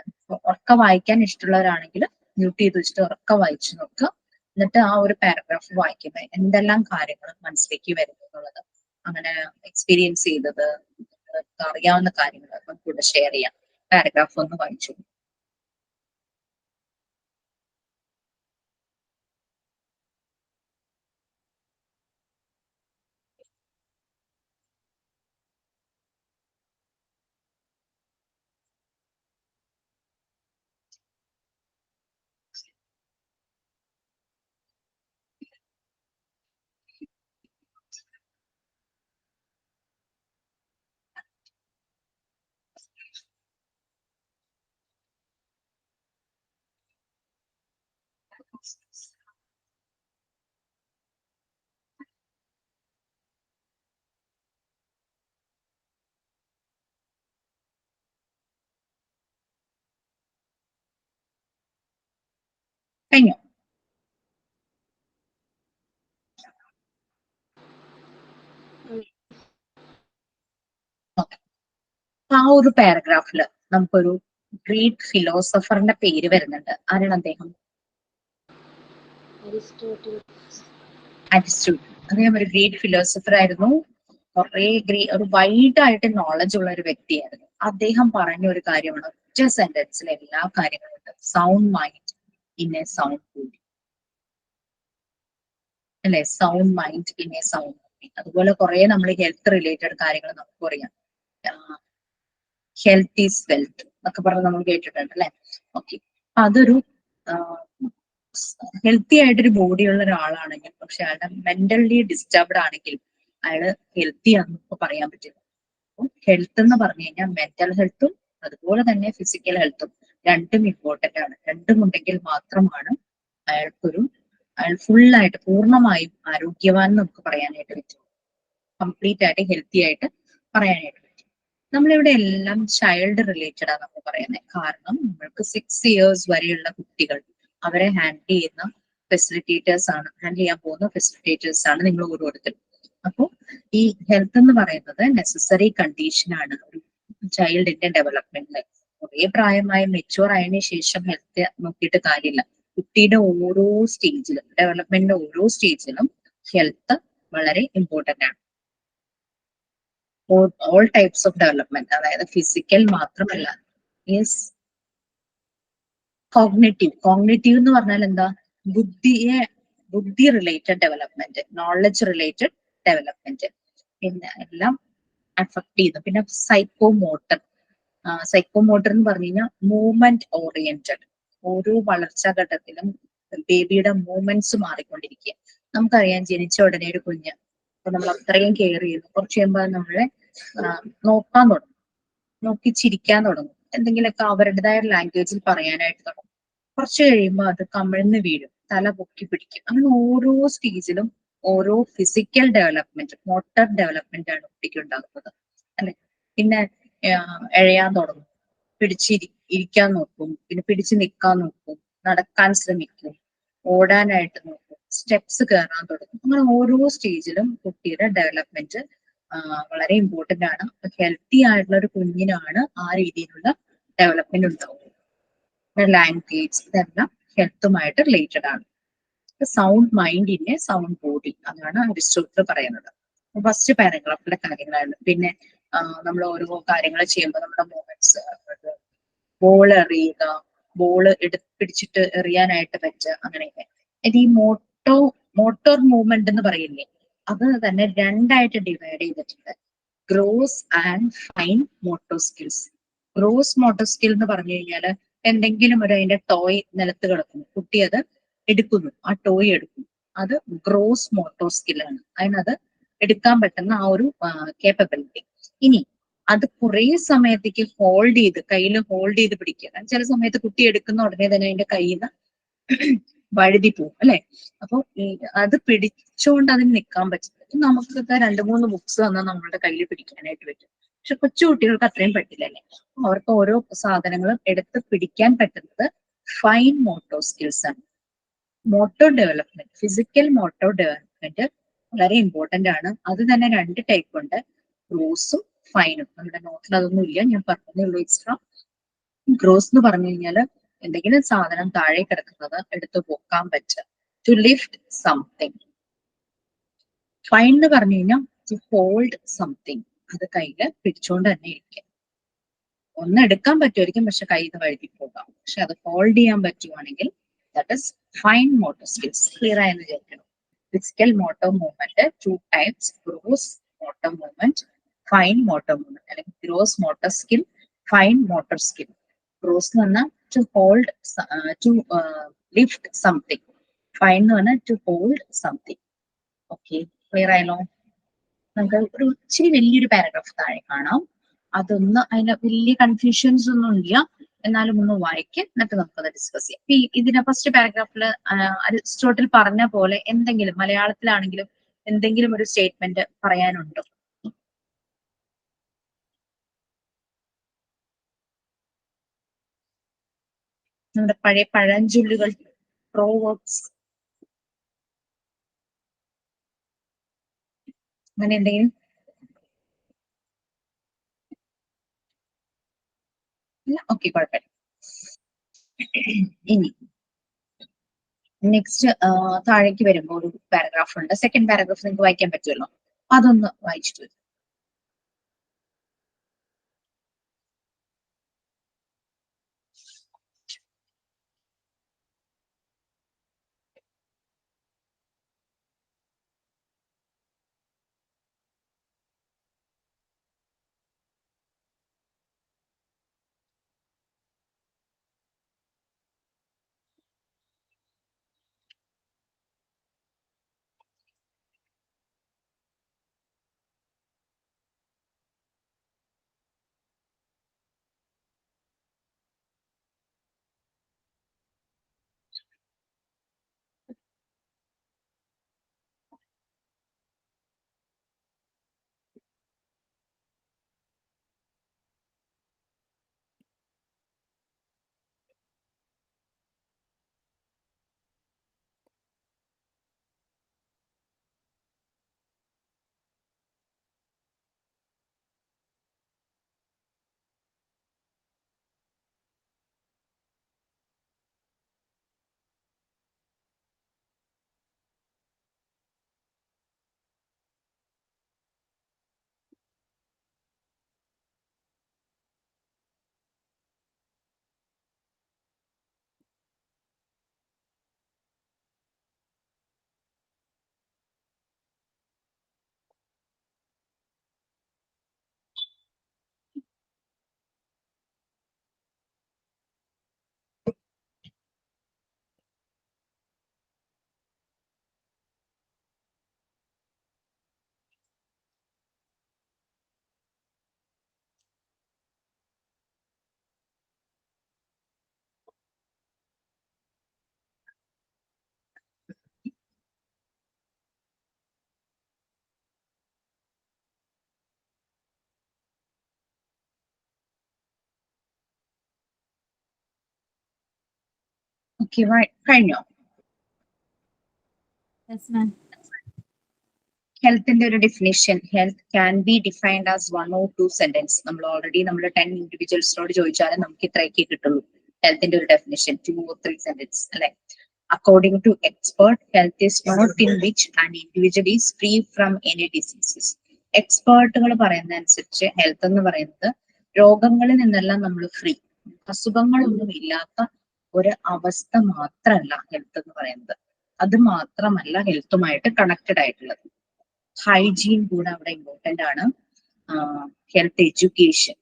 ഉറക്ക വായിക്കാൻ ഇഷ്ടമുള്ളവരാണെങ്കിൽ മ്യൂട്ട് ചെയ്ത് വെച്ചിട്ട് ഉറക്ക വായിച്ചു നോക്കുക. എന്നിട്ട് ആ ഒരു പാരഗ്രാഫ് വായിക്കുമ്പോൾ എന്തെല്ലാം കാര്യങ്ങൾ മനസ്സിലേക്ക് വരുന്നു എന്നുള്ളത്, അങ്ങനെ എക്സ്പീരിയൻസ് ചെയ്തത്, അറിയാവുന്ന കാര്യങ്ങൾ കൂടെ ഷെയർ ചെയ്യാം. പാരഗ്രാഫ് ഒന്ന് വായിച്ചു. കഴിഞ്ഞു. ആ ഒരു പാരഗ്രാഫില് നമുക്കൊരു ഗ്രേറ്റ് ഫിലോസഫറിന്റെ പേര് വരുന്നുണ്ട്. ആരാണ് അദ്ദേഹം? അരിസ്റ്റോട്ടിൽ. അദ്ദേഹം ഒരു ഗ്രേറ്റ് ഫിലോസഫർ ആയിരുന്നു. ഒരു വൈഡ് ആയിട്ട് നോളജ് ഉള്ള ഒരു വ്യക്തിയായിരുന്നു. അദ്ദേഹം പറഞ്ഞ ഒരു കാര്യമാണ്, ഒറ്റ സെന്റൻസിൽ എല്ലാ കാര്യങ്ങളും ഉണ്ട്. Sound mind in a sound body അല്ലെ? Sound mind in a sound body. അതുപോലെ കുറെ നമ്മൾ ഹെൽത്ത് റിലേറ്റഡ് കാര്യങ്ങൾ നമുക്ക് അറിയാം. ഹെൽത്ത് ഈസ് വെൽത്ത് എന്നൊക്കെ പറഞ്ഞ് നമ്മൾ കേട്ടിട്ടുണ്ട് അല്ലെ? ഓക്കെ, അതൊരു ഹെൽത്തി ആയിട്ടൊരു ബോഡിയുള്ള ഒരാളാണെങ്കിൽ, പക്ഷെ അയാളുടെ മെന്റലി ഡിസ്റ്റർബ്ഡ് ആണെങ്കിൽ അയാള് ഹെൽത്തി ആണെന്ന് ഇപ്പൊ പറയാൻ പറ്റില്ല. അപ്പം ഹെൽത്ത് എന്ന് പറഞ്ഞു കഴിഞ്ഞാൽ മെന്റൽ ഹെൽത്തും അതുപോലെ തന്നെ ഫിസിക്കൽ ഹെൽത്തും രണ്ടും ഇമ്പോർട്ടന്റ് ആണ്. രണ്ടും ഉണ്ടെങ്കിൽ മാത്രമാണ് അയാൾ ഫുള്ളായിട്ട് പൂർണ്ണമായും ആരോഗ്യവാൻ നമുക്ക് പറയാനായിട്ട് പറ്റും. കംപ്ലീറ്റ് ആയിട്ട് ഹെൽത്തി ആയിട്ട് പറയാനായിട്ട് പറ്റും. നമ്മളിവിടെ എല്ലാം ചൈൽഡ് റിലേറ്റഡ് ആണ് നമ്മൾ പറയുന്നത്. കാരണം നമ്മൾക്ക് 6 years വരെയുള്ള കുട്ടികൾ, അവരെ ഹാൻഡിൽ ചെയ്യുന്ന ഫെസിലിറ്റേറ്റേഴ്സ് ആണ്, ഹാൻഡിൽ ചെയ്യാൻ പോകുന്ന ഫെസിലിറ്റേറ്റേഴ്സ് ആണ് നിങ്ങൾ ഓരോരുത്തരും. അപ്പോൾ ഈ ഹെൽത്ത് എന്ന് പറയുന്നത് നെസസറി കണ്ടീഷൻ ആണ് ഒരു ചൈൽഡിന്റെ ഡെവലപ്മെന്റിൽ. കുറേ പ്രായമായി മെച്യൂർ ആയതിനു ശേഷം ഹെൽത്ത് നോക്കിയിട്ട് കാര്യമില്ല. കുട്ടിയുടെ ഓരോ സ്റ്റേജിലും, ഡെവലപ്മെന്റിന്റെ ഓരോ സ്റ്റേജിലും ഹെൽത്ത് വളരെ ഇമ്പോർട്ടന്റ് ആണ്. ഓൾ ടൈപ്സ് ഓഫ് ഡെവലപ്മെന്റ്, അതായത് ഫിസിക്കൽ മാത്രമല്ല, യെസ് കോഗ്നേറ്റീവ് എന്ന് പറഞ്ഞാൽ എന്താ? ബുദ്ധി related development, knowledge related development, പിന്നെ എല്ലാം അഫക്ട് ചെയ്യുന്നു. പിന്നെ സൈക്കോമോട്ടർ എന്ന് പറഞ്ഞു കഴിഞ്ഞാൽ മൂവ്മെന്റ് ഓറിയന്റഡ്. ഓരോ വളർച്ചാ ഘട്ടത്തിലും ബേബിയുടെ മൂവ്മെന്റ്സ് മാറിക്കൊണ്ടിരിക്കുക. നമുക്കറിയാം, ജനിച്ച ഉടനെ ഒരു കുഞ്ഞ്, അപ്പൊ നമ്മൾ അത്രയും കെയർ ചെയ്യുന്നു. കുറച്ച് കഴിയുമ്പോൾ നമ്മളെ നോക്കാൻ തുടങ്ങും, നോക്കി ചിരിക്കാൻ തുടങ്ങും, എന്തെങ്കിലുമൊക്കെ അവരുടേതായ ലാംഗ്വേജിൽ പറയാനായിട്ട് തുടങ്ങും. കുറച്ച് കഴിയുമ്പോൾ അത് കമിഴ്ന്ന് വീഴും, തല പൊക്കി പിടിക്കും. അങ്ങനെ ഓരോ സ്റ്റേജിലും ഓരോ ഫിസിക്കൽ ഡെവലപ്മെന്റ്, മോട്ടർ ഡെവലപ്മെന്റ് ആണ് കുട്ടിക്ക് ഉണ്ടാകുന്നത് അല്ലെ? പിന്നെ എഴയാൻ തുടങ്ങും, ഇരിക്കാൻ നോക്കും, പിന്നെ പിടിച്ച് നിൽക്കാൻ നോക്കും, നടക്കാൻ ശ്രമിക്കും, ഓടാനായിട്ട് നോക്കും, സ്റ്റെപ്സ് കയറാൻ തുടങ്ങും. അങ്ങനെ ഓരോ സ്റ്റേജിലും കുട്ടിയുടെ ഡെവലപ്മെന്റ് വളരെ ഇമ്പോർട്ടന്റ് ആണ്. ഹെൽത്തി ആയിട്ടുള്ള ഒരു കുഞ്ഞിനാണ് ആ രീതിയിലുള്ള ഡെവലപ്മെന്റ് ഉണ്ടാവുക. ലാംഗ്വേജ്, ഇതെല്ലാം ഹെൽത്തുമായിട്ട് റിലേറ്റഡ് ആണ്. സൗണ്ട് മൈൻഡിന്റെ സൗണ്ട് ബോഡി, അതാണ് അരിസ്റ്റോട്ടിൽ പറയുന്നത്. ഫസ്റ്റ് പാരഗ്രാഫിലെ കാര്യങ്ങളാണ്. പിന്നെ നമ്മൾ ഓരോ കാര്യങ്ങൾ ചെയ്യുമ്പോൾ നമ്മുടെ മൂവ്മെന്റ്സ്, ബോൾ എറിയുക, ബോൾ പിടിച്ചിട്ട് എറിയാനായിട്ട് പറ്റുക, അങ്ങനെയൊക്കെ. ഇത് ഈ മോട്ടോർ മൂവ്മെന്റ് എന്ന് പറയില്ലേ, അത് തന്നെ രണ്ടായിട്ട് ഡിവൈഡ് ചെയ്തിട്ടുണ്ട്. Gross and fine motor skills. Gross motor skill എന്ന് പറഞ്ഞു കഴിഞ്ഞാൽ എന്തെങ്കിലും ഒരു അതിന്റെ ടോയ് നിലത്ത് കിടക്കുന്നു, കുട്ടി അത് എടുക്കുന്നു, ആ ടോയ് എടുക്കുന്നു, അത് ഗ്രോസ് മോട്ടോർ സ്കില്ലാണ്. അതിനത് എടുക്കാൻ പറ്റുന്ന ആ ഒരു കേപ്പബിലിറ്റി. ഇനി അത് കുറെ സമയത്തേക്ക് ഹോൾഡ് ചെയ്ത്, കയ്യിൽ ഹോൾഡ് ചെയ്ത് പിടിക്കുക. കാരണം ചില സമയത്ത് കുട്ടി എടുക്കുന്ന ഉടനെ തന്നെ അതിന്റെ കയ്യിൽ നിന്ന് വഴുതി പോകും അല്ലെ. അപ്പൊ അത് പിടിച്ചുകൊണ്ട് അതിന് നിൽക്കാൻ പറ്റില്ല. നമുക്കൊക്കെ 2-3 ബുക്സ് തന്നാൽ നമ്മളുടെ കയ്യിൽ പിടിക്കാനായിട്ട് പറ്റും. പക്ഷെ കൊച്ചു കുട്ടികൾക്ക് അത്രയും പറ്റില്ലല്ലേ. അവർക്ക് ഓരോ സാധനങ്ങളും എടുത്ത് പിടിക്കാൻ പറ്റുന്നത് ഫൈൻ മോട്ടോർ സ്കിൽസ് ആണ്. Motor development, physical motor development വളരെ ഇമ്പോർട്ടന്റ് ആണ്. അത് തന്നെ 2 ടൈപ്പ് ഉണ്ട്, ഗ്രോസും ഫൈനും. നമ്മുടെ നോട്ടിൽ അതൊന്നും ഇല്ല, ഞാൻ പറഞ്ഞതേ ഉള്ളൂ എക്സ്ട്രാ. ഗ്രോസ് എന്ന് പറഞ്ഞു കഴിഞ്ഞാൽ എന്തെങ്കിലും സാധനം താഴെ കിടക്കുന്നത് എടുത്ത് പൊക്കാൻ പറ്റുക, ടു ലിഫ്റ്റ് സംതിങ്. ഫൈൻ എന്ന് പറഞ്ഞു കഴിഞ്ഞാൽ ടു ഹോൾഡ് സംതിങ്, അത് കയ്യില് പിടിച്ചോണ്ട് തന്നെ ഇരിക്കുക. ഒന്ന് എടുക്കാൻ പറ്റുമായിരിക്കും, പക്ഷെ കയ്യിൽ നിന്ന് വഴുതി പോകാം. പക്ഷെ അത് ഹോൾഡ് ചെയ്യാൻ പറ്റുവാണെങ്കിൽ that is fine motor skills. Clear ആയെന്ന് വിചാരിക്കണം. Physical motor movement 2 types, gross motor movement, fine motor movement. അല്ലെങ്കിൽ gross motor skill, fine motor skill. Gross എന്ന് പറഞ്ഞാൽ to hold, to lift something. Fine എന്ന് പറഞ്ഞാൽ to hold something. Okay, clear ആയല്ലോ. നമുക്ക് ഒരു ഇച്ചിരി വലിയൊരു പാരഗ്രാഫ് താഴെ കാണാം. അതൊന്ന് അതിന് വലിയ കൺഫ്യൂഷൻസ് ഒന്നും ഇല്ല, എന്നാലും ഒന്ന് വായിക്കും, എന്നിട്ട് നമുക്കത് ഡിസ്കസ് ചെയ്യാം. ഇതിന്റെ ഫസ്റ്റ് പാരഗ്രാഫിൽ അരിസ്റ്റോട്ടിൽ പറഞ്ഞ പോലെ എന്തെങ്കിലും മലയാളത്തിലാണെങ്കിലും എന്തെങ്കിലും ഒരു സ്റ്റേറ്റ്മെന്റ് പറയാനുണ്ടോ? നമ്മുടെ പഴയ പഴഞ്ചൊല്ലുകൾ, പ്രോവേർബ്സ്, അങ്ങനെ എന്തെങ്കിലും? ഇല്ല, ഓക്കെ, കുഴപ്പമില്ല. ഇനി നെക്സ്റ്റ് താഴേക്ക് വരുമ്പോൾ ഒരു പാരഗ്രാഫ് ഉണ്ട്. സെക്കൻഡ് പാരഗ്രാഫ് നിങ്ങൾക്ക് വായിക്കാൻ പറ്റുമല്ലോ, അതൊന്ന് വായിച്ചിട്ട് വരും. ഓക്കെ, കഴിഞ്ഞോ? Yes, ma'am. ഹെൽത്തിന്റെ ഒരു definition. Health can be defined as 1 or 2 sentence. നമ്മൾ ഓൾറെഡി നമ്മൾ 10 ഇൻഡിവിജ്വൽസിനോട് ചോദിച്ചാലും നമുക്ക് ഇത്രയൊക്കെ കിട്ടുള്ളൂ ഹെൽത്തിന്റെ ഒരു ഡെഫിനിഷൻ, 2 or 3 സെന്റൻസ് അല്ലെ. According to expert, health is not in which an individual is free from any diseases. എക്സ്പേർട്ടുകൾ പറയുന്ന അനുസരിച്ച് ഹെൽത്ത് എന്ന് പറയുന്നത് രോഗങ്ങളിൽ നിന്നെല്ലാം നമ്മൾ ഫ്രീ, അസുഖങ്ങളൊന്നും ഇല്ലാത്ത ഒരു അവസ്ഥ മാത്രമല്ല ഹെൽത്ത് എന്ന് പറയുന്നത്. അത് മാത്രമല്ല ഹെൽത്തുമായിട്ട് കണക്റ്റഡ് ആയിട്ടുള്ളത്. ഹൈജീൻ കൂടെ അവിടെ ഇമ്പോർട്ടന്റ് ആണ്. ഹെൽത്ത് എഡ്യൂക്കേഷൻ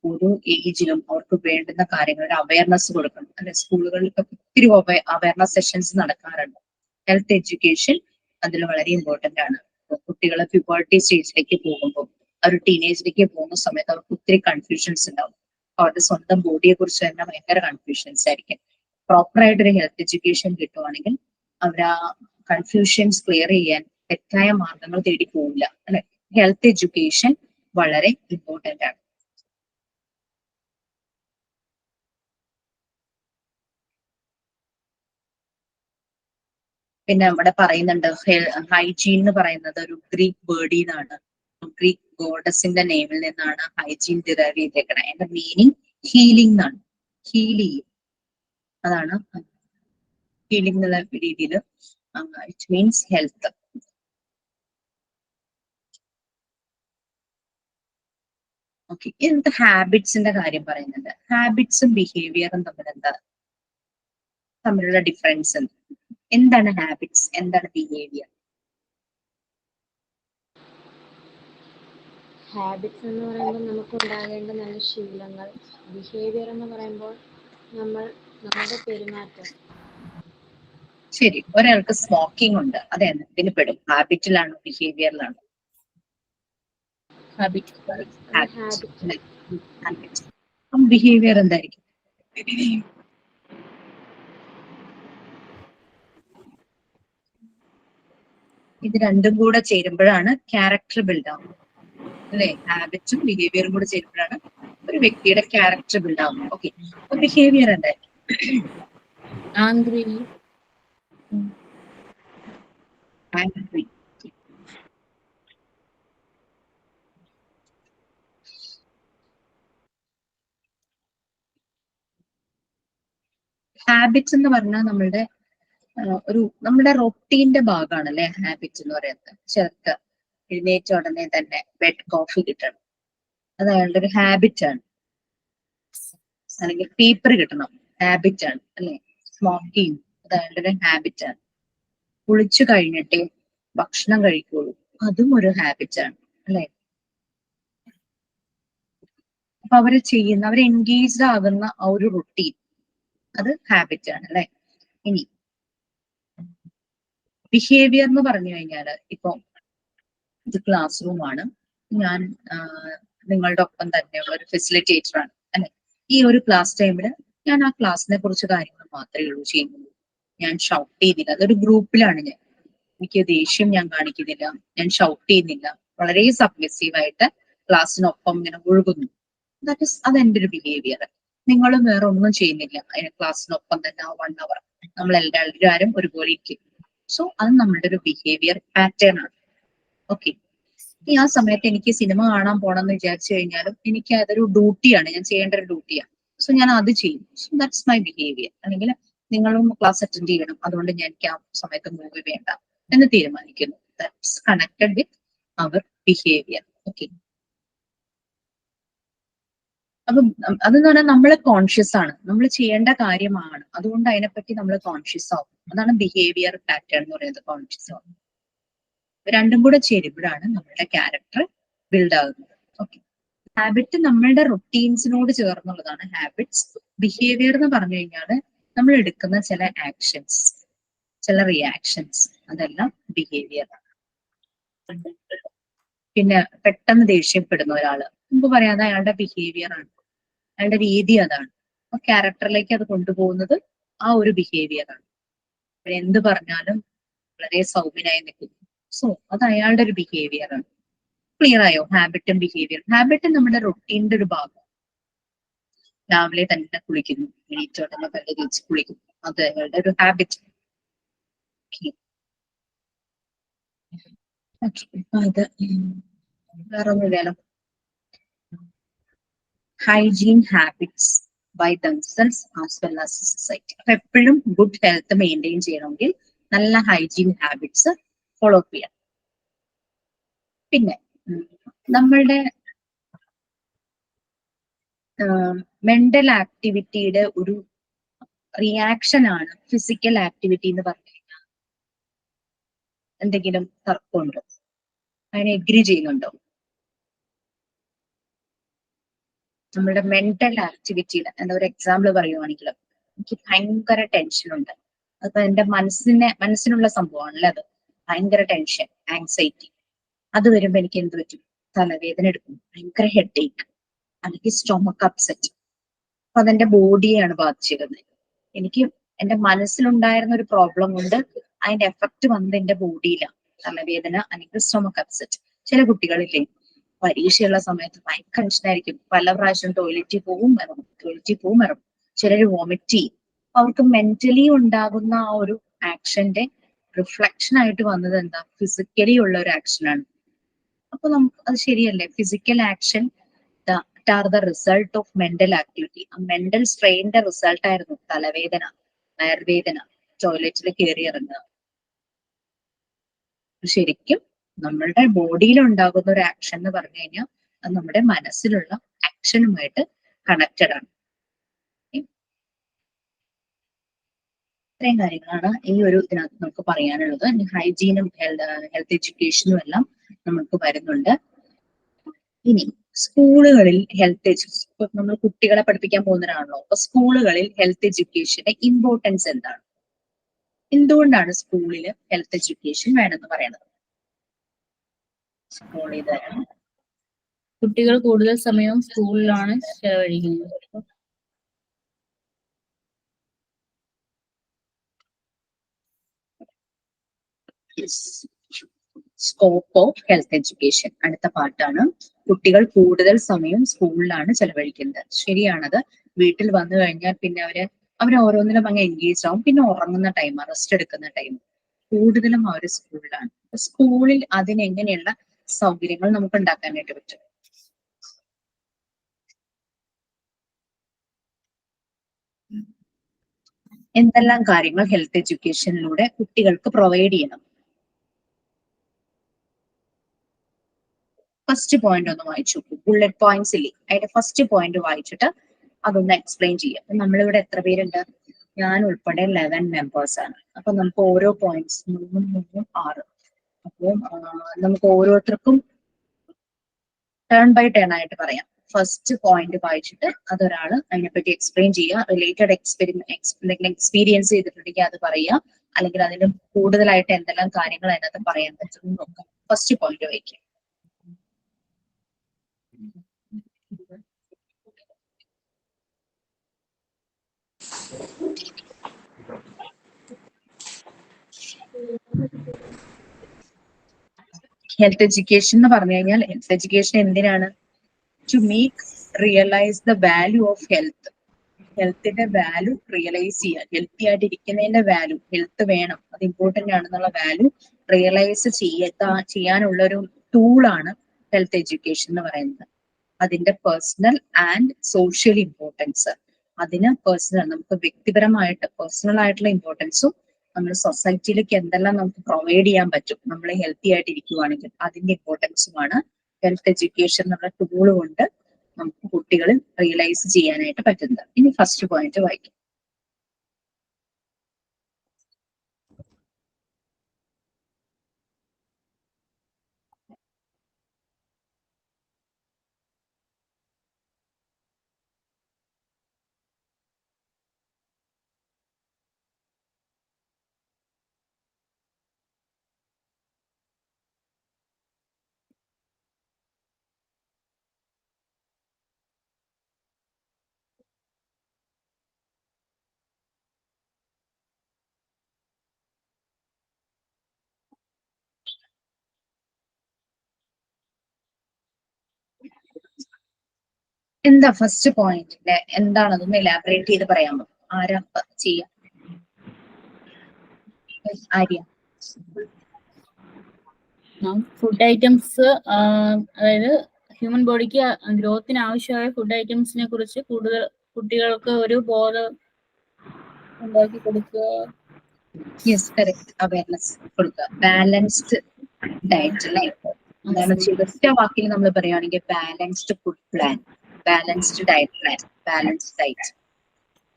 ഓരോ ഏജിലും അവർക്ക് വേണ്ടുന്ന കാര്യങ്ങളുടെ അവയർനെസ് കൊടുക്കണം അല്ലെ. സ്കൂളുകളിൽ ഒത്തിരി അവയർനെസ് സെഷൻസ് നടക്കാറുണ്ട്. ഹെൽത്ത് എഡ്യൂക്കേഷൻ അതിൽ വളരെ ഇമ്പോർട്ടന്റ് ആണ്. കുട്ടികളെ പ്യൂബർട്ടി സ്റ്റേജിലേക്ക് പോകുമ്പോൾ, ഒരു ടീനേജിലേക്ക് പോകുന്ന സമയത്ത് അവർക്ക് ഒത്തിരി കൺഫ്യൂഷൻസ് ഉണ്ടാവും. അവരുടെ സ്വന്തം ബോഡിയെ കുറിച്ച് തന്നെ ഭയങ്കര കൺഫ്യൂഷൻസ് ആയിരിക്കും. പ്രോപ്പർ ആയിട്ടൊരു ഹെൽത്ത് എഡ്യൂക്കേഷൻ കിട്ടുവാണെങ്കിൽ അവർ ആ കൺഫ്യൂഷൻസ് ക്ലിയർ ചെയ്യാൻ തെറ്റായ മാർഗങ്ങൾ തേടി പോവില്ല അല്ലെ. ഹെൽത്ത് എഡ്യൂക്കേഷൻ വളരെ ഇമ്പോർട്ടന്റ് ആണ്. പിന്നെ അവിടെ പറയുന്നുണ്ട് ഹൈജീൻ എന്ന് പറയുന്നത് ഒരു ഗ്രീക്ക് വേർഡിൽ നിന്നാണ്, ഗ്രീക്ക് ഗോഡസിന്റെ നെയിമിൽ നിന്നാണ് ഹൈജീൻ ഡിറൈവ് ചെയ്തേക്കണേ. അതിന്റെ മീനിങ് ഹീലിംഗ് എന്നാണ്. ഹീൽ ചെയ്യും, അതാണ് ഹീലിംഗ് എന്നുള്ള രീതിയിൽ. It means health. ഓക്കെ, എന്നിട്ട് ഹാബിറ്റ്സിന്റെ കാര്യം പറയുന്നുണ്ട്. ഹാബിറ്റ്സും ബിഹേവിയറും തമ്മിലുള്ള ഡിഫറൻസ് എന്താണ്? ഹാബിറ്റ്സ് എന്താണ്? ബിഹേവിയർ? ഹാബിറ്റ്സ് എന്ന് പറയുമ്പോൾ നമുക്ക് ഉണ്ടാകേണ്ട നല്ല ശീലങ്ങൾ. ബിഹേവിയർ എന്ന് പറയുമ്പോൾ നമ്മുടെ പെരുമാറ്റം. ശരി, ഒരാൾക്ക് സ്മോക്കിംഗ് ഉണ്ട്, അത് എന്തിന് പെടും? ഹാബിറ്റിലാണോ ബിഹേവിയറിലാണോ? ബിഹേവിയർ എന്തായിരിക്കും? ഇത് രണ്ടും കൂടെ ചേരുമ്പോഴാണ് ക്യാരക്ടർ ബിൽഡ് ആവുന്നത് അല്ലെ. ഹാബിറ്റ്സും ബിഹേവിയറും കൂടെ ചേരുമ്പോഴാണ് ഒരു വ്യക്തിയുടെ ക്യാരക്ടർ ബിൽഡ് ആവുന്നത്. ഓക്കെ, അപ്പൊ ബിഹേവിയർ എന്തായിരിക്കും? ആംഗ്രി. ഹാബിറ്റ്സ് എന്ന് പറഞ്ഞാൽ നമ്മുടെ റൊട്ടീന്റെ ഭാഗമാണ് അല്ലെ ഹാബിറ്റ്സ് എന്ന് പറയുന്നത്. ചിലർക്ക് എഴുന്നേറ്റ ഉടനെ തന്നെ ബെഡ് കോഫി കിട്ടണം, അത് അയാളുടെ ഒരു ഹാബിറ്റ് ആണ്. അല്ലെങ്കിൽ പേപ്പർ കിട്ടണം, ഹാബിറ്റ് ആണ് അല്ലെ. സ്മോക്കിംഗ് അത് അയാളുടെ ഒരു ഹാബിറ്റ് ആണ്. കുളിച്ചു കഴിഞ്ഞിട്ടേ ഭക്ഷണം കഴിക്കുള്ളൂ, അതും ഒരു ഹാബിറ്റ് ആണ് അല്ലെ. അപ്പൊ അവര് എൻഗേജ്ഡ് ആകുന്ന ആ ഒരു റുട്ടീൻ, അത് ഹാബിറ്റ് ആണ് അല്ലെ. ഇനി ബിഹേവിയർ എന്ന് പറഞ്ഞു കഴിഞ്ഞാല്, ഇപ്പൊ ഇത് ക്ലാസ് റൂം ആണ്, ഞാൻ നിങ്ങളുടെ ഒപ്പം തന്നെയുള്ള ഒരു ഫെസിലിറ്റേറ്റർ ആണ് അല്ലെ. ഈ ഒരു ക്ലാസ് ടൈമില് ഞാൻ ആ ക്ലാസ്സിനെ കുറിച്ച് കാര്യങ്ങൾ മാത്രമേ ഉള്ളൂ ചെയ്യുന്നുള്ളൂ. ഞാൻ ഷൗട്ട് ചെയ്യുന്നില്ല. അതൊരു ഗ്രൂപ്പിലാണ് ഞാൻ. എനിക്ക് ദേഷ്യം ഞാൻ കാണിക്കുന്നില്ല, ഞാൻ ഷൗട്ട് ചെയ്യുന്നില്ല. വളരെ സബ്മിസീവായിട്ട് ക്ലാസ്സിനൊപ്പം ഇങ്ങനെ ഒഴുകുന്നു. അതെന്റെ ഒരു ബിഹേവിയർ. നിങ്ങളും വേറെ ഒന്നും ചെയ്യുന്നില്ല, ക്ലാസ്സിനൊപ്പം തന്നെ 1 hour നമ്മൾ എല്ലാവരും ഒരുപോലെ ഇരിക്കും. സോ അത് നമ്മളുടെ ഒരു ബിഹേവിയർ പാറ്റേൺ ആണ്. ഓക്കെ, ഈ ആ സമയത്ത് എനിക്ക് സിനിമ കാണാൻ പോകണം എന്ന് വിചാരിച്ചു കഴിഞ്ഞാലും എനിക്ക് അതൊരു ഡ്യൂട്ടിയാണ്, ഞാൻ ചെയ്യേണ്ട ഒരു ഡ്യൂട്ടിയാണ്. സോ ഞാൻ അത് ചെയ്യും. So that's my behaviour. അല്ലെങ്കിൽ നിങ്ങളും ക്ലാസ് അറ്റൻഡ് ചെയ്യണം, അതുകൊണ്ട് എനിക്ക് ആ സമയത്ത് മൂവി വേണ്ട എന്ന് തീരുമാനിക്കുന്നു. That's connected with our behaviour. Okay, അപ്പം അതെന്ന് പറഞ്ഞാൽ നമ്മൾ കോൺഷ്യസ് ആണ്, നമ്മൾ ചെയ്യേണ്ട കാര്യമാണ്, അതുകൊണ്ട് അതിനെപ്പറ്റി നമ്മൾ കോൺഷ്യസ് ആവും. അതാണ് ബിഹേവിയർ പാറ്റേൺ എന്ന് പറയുന്നത്, കോൺഷ്യസ് ആവും. രണ്ടും കൂടെ ചേരുമ്പോഴാണ് നമ്മളുടെ ക്യാരക്ടർ ബിൽഡ് ആകുന്നത്. ഓക്കെ, ഹാബിറ്റ് നമ്മളുടെ റൊട്ടീൻസിനോട് ചേർന്നുള്ളതാണ് ഹാബിറ്റ്സ്. ബിഹേവിയർ എന്ന് പറഞ്ഞു കഴിഞ്ഞാൽ നമ്മൾ എടുക്കുന്ന ചില ആക്ഷൻസ്, ചില റിയാക്ഷൻസ്, അതെല്ലാം ബിഹേവിയർ ആണ്. പിന്നെ പെട്ടെന്ന് ദേഷ്യപ്പെടുന്ന ഒരാള്, നമുക്ക് പറയാതെ അയാളുടെ ബിഹേവിയർ ആണ്, അയാളുടെ രീതി അതാണ്. ആ ക്യാരക്ടറിലേക്ക് അത് കൊണ്ടുപോകുന്നത് ആ ഒരു ബിഹേവിയർ ആണ്. എന്ത് പറഞ്ഞാലും വളരെ സൗമ്യനായി നിൽക്കുന്നു. സോ അത് അയാളുടെ ഒരു ബിഹേവിയർ ആണ്. ക്ലിയർ ആയോ? ഹാബിറ്റും ബിഹേവിയർ. ഹാബിറ്റ് നമ്മുടെ റൊട്ടീൻ്റെ ഒരു ഭാഗം. രാവിലെ തന്നെ കുളിക്കുന്നു, എണീറ്റോടെ പല്ല് തേച്ച് കുളിക്കുന്നു, അത് അയാളുടെ ഒരു ഹാബിറ്റ്. അത് വേറെ ഒന്നുമില്ലല്ലോ. Hygiene habits by themselves as well as society. അപ്പൊ എപ്പോഴും ഗുഡ് ഹെൽത്ത് മെയിൻറ്റെയിൻ ചെയ്യണമെങ്കിൽ നല്ല ഹൈജീൻ ഹാബിറ്റ്സ് ഫോളോ ചെയ്യാം. പിന്നെ നമ്മളുടെ മെന്റൽ ആക്ടിവിറ്റിയുടെ ഒരു റിയാക്ഷൻ ആണ് ഫിസിക്കൽ ആക്ടിവിറ്റി എന്ന് പറഞ്ഞു കഴിഞ്ഞാൽ. എന്തെങ്കിലും തർക്കമുണ്ടോ? അതിനെ എഗ്രി ചെയ്യുന്നുണ്ടോ? നമ്മുടെ മെന്റൽ ആക്ടിവിറ്റിയുടെ എന്താ ഒരു എക്സാമ്പിൾ പറയുവാണെങ്കിൽ, എനിക്ക് ഭയങ്കര ടെൻഷൻ ഉണ്ട്. അപ്പൊ എന്റെ മനസ്സിനുള്ള സംഭവമാണല്ലേ അത്. ഭയങ്കര ടെൻഷൻ, ആങ്സൈറ്റി. അത് വരുമ്പോ എനിക്ക് എന്ത് പറ്റും? തലവേദന എടുക്കും, ഭയങ്കര ഹെഡ് ഏക്ക്, അല്ലെങ്കിൽ സ്റ്റൊമക്ക് അപ്സെറ്റ്. അപ്പൊ അതെന്റെ ബോഡിയെയാണ് ബാധിച്ചിരുന്നത്. എനിക്ക് എന്റെ മനസ്സിലുണ്ടായിരുന്ന ഒരു പ്രോബ്ലം കൊണ്ട് അതിന്റെ എഫക്ട് വന്നത് എന്റെ ബോഡിയിലാണ്. തലവേദന അല്ലെങ്കിൽ സ്റ്റൊമക്ക് അപ്സെറ്റ്. ചില കുട്ടികളില്ലേ പരീക്ഷയുള്ള സമയത്ത് ഭയങ്കര ടെൻഷനായിരിക്കും, പല പ്രാവശ്യം ടോയ്ലറ്റിൽ പോവും ഇറങ്ങും. ചിലർ വോമിറ്റ് ചെയ്യും. അവർക്ക് മെന്റലി ഉണ്ടാകുന്ന ആ ഒരു ആക്ഷന്റെ റിഫ്ലക്ഷൻ ആയിട്ട് വന്നത് എന്താ? ഫിസിക്കലി ഉള്ള ഒരു ആക്ഷനാണ്. അപ്പൊ നമുക്ക് അത് ശരിയല്ലേ? Physical action are the result of mental activity. ആ മെന്റൽ സ്ട്രെയിന്റെ റിസൾട്ട് ആയിരുന്നു തലവേദന, വയർവേദന, ടോയ്ലറ്റിൽ കയറി ഇറങ്ങുക. ശരിക്കും നമ്മളുടെ ബോഡിയിൽ ഉണ്ടാകുന്ന ഒരു ആക്ഷൻ എന്ന് പറഞ്ഞു കഴിഞ്ഞാൽ അത് നമ്മുടെ മനസ്സിലുള്ള ആക്ഷനുമായിട്ട് കണക്റ്റഡ് ആണ്. ഇത്രയും കാര്യങ്ങളാണ് ഈ ഒരു ഇതിനകത്ത് നമുക്ക് പറയാനുള്ളത്. ഹൈജീനും ഹെൽത്ത് എഡ്യൂക്കേഷനും എല്ലാം നമുക്ക് വരുന്നുണ്ട്. ഇനി സ്കൂളുകളിൽ നമ്മൾ കുട്ടികളെ പഠിപ്പിക്കാൻ പോകുന്നവരാണല്ലോ. അപ്പൊ സ്കൂളുകളിൽ ഹെൽത്ത് എഡ്യൂക്കേഷന്റെ ഇമ്പോർട്ടൻസ് എന്താണ്? എന്തുകൊണ്ടാണ് സ്കൂളിൽ ഹെൽത്ത് എഡ്യൂക്കേഷൻ വേണമെന്ന് പറയുന്നത്? സ്കൂളിൽ തരാം. കുട്ടികൾ കൂടുതൽ സമയവും സ്കൂളിലാണ് ചെലവഴിക്കുന്നത്. Scope of health education. അടുത്ത പാർട്ടാണ്. കുട്ടികൾ കൂടുതൽ സമയം സ്കൂളിലാണ് ചെലവഴിക്കുന്നത്. ശരിയാണത്. വീട്ടിൽ വന്നു കഴിഞ്ഞാൽ പിന്നെ അവർ ഓരോന്നിലും അങ്ങ് എൻഗേജ് ആവും. പിന്നെ ഉറങ്ങുന്ന ടൈം, റെസ്റ്റ് എടുക്കുന്ന ടൈം കൂടുതലും അവർ സ്കൂളിലാണ്. സ്കൂളിൽ അതിനെങ്ങനെയുള്ള സൗകര്യങ്ങൾ നമുക്ക് ഉണ്ടാക്കാനായിട്ട് പറ്റും? എന്തെല്ലാം കാര്യങ്ങൾ ഹെൽത്ത് എഡ്യൂക്കേഷനിലൂടെ കുട്ടികൾക്ക് പ്രൊവൈഡ് ചെയ്യണം? ഫസ്റ്റ് പോയിന്റ് ഒന്ന് വായിച്ചു നോക്കൂ. ബുള്ളറ്റ് പോയിന്റ്സ് ഇല്ലേ, അതിന്റെ ഫസ്റ്റ് പോയിന്റ് വായിച്ചിട്ട് അതൊന്ന് എക്സ്പ്ലെയിൻ ചെയ്യാം. അപ്പൊ നമ്മളിവിടെ എത്ര പേരുണ്ട്? ഞാൻ ഉൾപ്പെടെ 11 മെമ്പേഴ്സ് ആണ്. അപ്പൊ നമുക്ക് ഓരോ പോയിന്റ്സ് 3 6. അപ്പോൾ നമുക്ക് ഓരോരുത്തർക്കും ടേൺ ബൈ ടേൺ ആയിട്ട് പറയാം. ഫസ്റ്റ് പോയിന്റ് വായിച്ചിട്ട് അതൊരാള് അതിനെപ്പറ്റി എക്സ്പ്ലെയിൻ ചെയ്യുക. റിലേറ്റഡ് എക്സ്പീരിയൻസ് ചെയ്തിട്ടുണ്ടെങ്കിൽ അത് പറയുക. അല്ലെങ്കിൽ അതിന് കൂടുതലായിട്ട് എന്തെല്ലാം കാര്യങ്ങൾ അതിനകത്ത് പറയാൻ പറ്റും നോക്കാം. ഫസ്റ്റ് പോയിന്റ് വായിക്കാം. ഹെൽത്ത് എഡ്യൂക്കേഷൻ എന്ന് പറഞ്ഞു കഴിഞ്ഞാൽ ഹെൽത്ത് എഡ്യൂക്കേഷൻ എന്തിനാണ്? To make realise the value of health. ഹെൽത്തിന്റെ വാല്യൂ റിയലൈസ് ചെയ്യാൻ, ഹെൽത്തി ആയിട്ട് ഇരിക്കുന്നതിന്റെ വാല്യൂ, ഹെൽത്ത് വേണം, അത് ഇമ്പോർട്ടന്റ് ആണെന്നുള്ള വാല്യൂ റിയലൈസ് ചെയ്യാനുള്ള ഒരു ടൂളാണ് ഹെൽത്ത് എഡ്യൂക്കേഷൻ എന്ന് പറയുന്നത്. അതിന്റെ പേഴ്സണൽ ആൻഡ് സോഷ്യൽ ഇമ്പോർട്ടൻസ്, അതിന് നമുക്ക് വ്യക്തിപരമായിട്ട് പേഴ്സണൽ ആയിട്ടുള്ള ഇമ്പോർട്ടൻസും നമ്മൾ സൊസൈറ്റിയിലേക്ക് എന്തെല്ലാം നമുക്ക് പ്രൊവൈഡ് ചെയ്യാൻ പറ്റും നമ്മൾ ഹെൽത്തി ആയിട്ട് ഇരിക്കുവാണെങ്കിൽ അതിന്റെ ഇമ്പോർട്ടൻസുമാണ് ഹെൽത്ത് എഡ്യൂക്കേഷൻ എന്നുള്ള ടൂൾ കൊണ്ട് നമുക്ക് കുട്ടികളിൽ റിയലൈസ് ചെയ്യാനായിട്ട് പറ്റുന്നത്. ഇനി ഫസ്റ്റ് പോയിന്റ് വായിക്കും. എന്താ ഫസ്റ്റ് പോയിന്റിന്റെ എന്താണതൊന്ന് എലാബറേറ്റ് ചെയ്ത് പറയാമോ? ആരാ ചെയ്യാം? ആര്യ. ഫുഡ് ഐറ്റംസ്, അതായത് ഹ്യൂമൻ ബോഡിക്ക് ഗ്രോത്തിന് ആവശ്യമായ ഫുഡ് ഐറ്റംസിനെ കുറിച്ച് കൂടുതൽ കുട്ടികൾക്ക് ഒരു ബോധം ഉണ്ടാക്കി കൊടുക്കുക. Yes, correct. അവയർനെസ് കൊടുക്കുക. ബാലൻസ്ഡ് ഡയറ്റ് അല്ലേ? അതാണ് ഒറ്റ വാക്കിൽ നമ്മൾ പറയുകയാണെങ്കിൽ balanced food plan, balanced diet plan, balanced diet.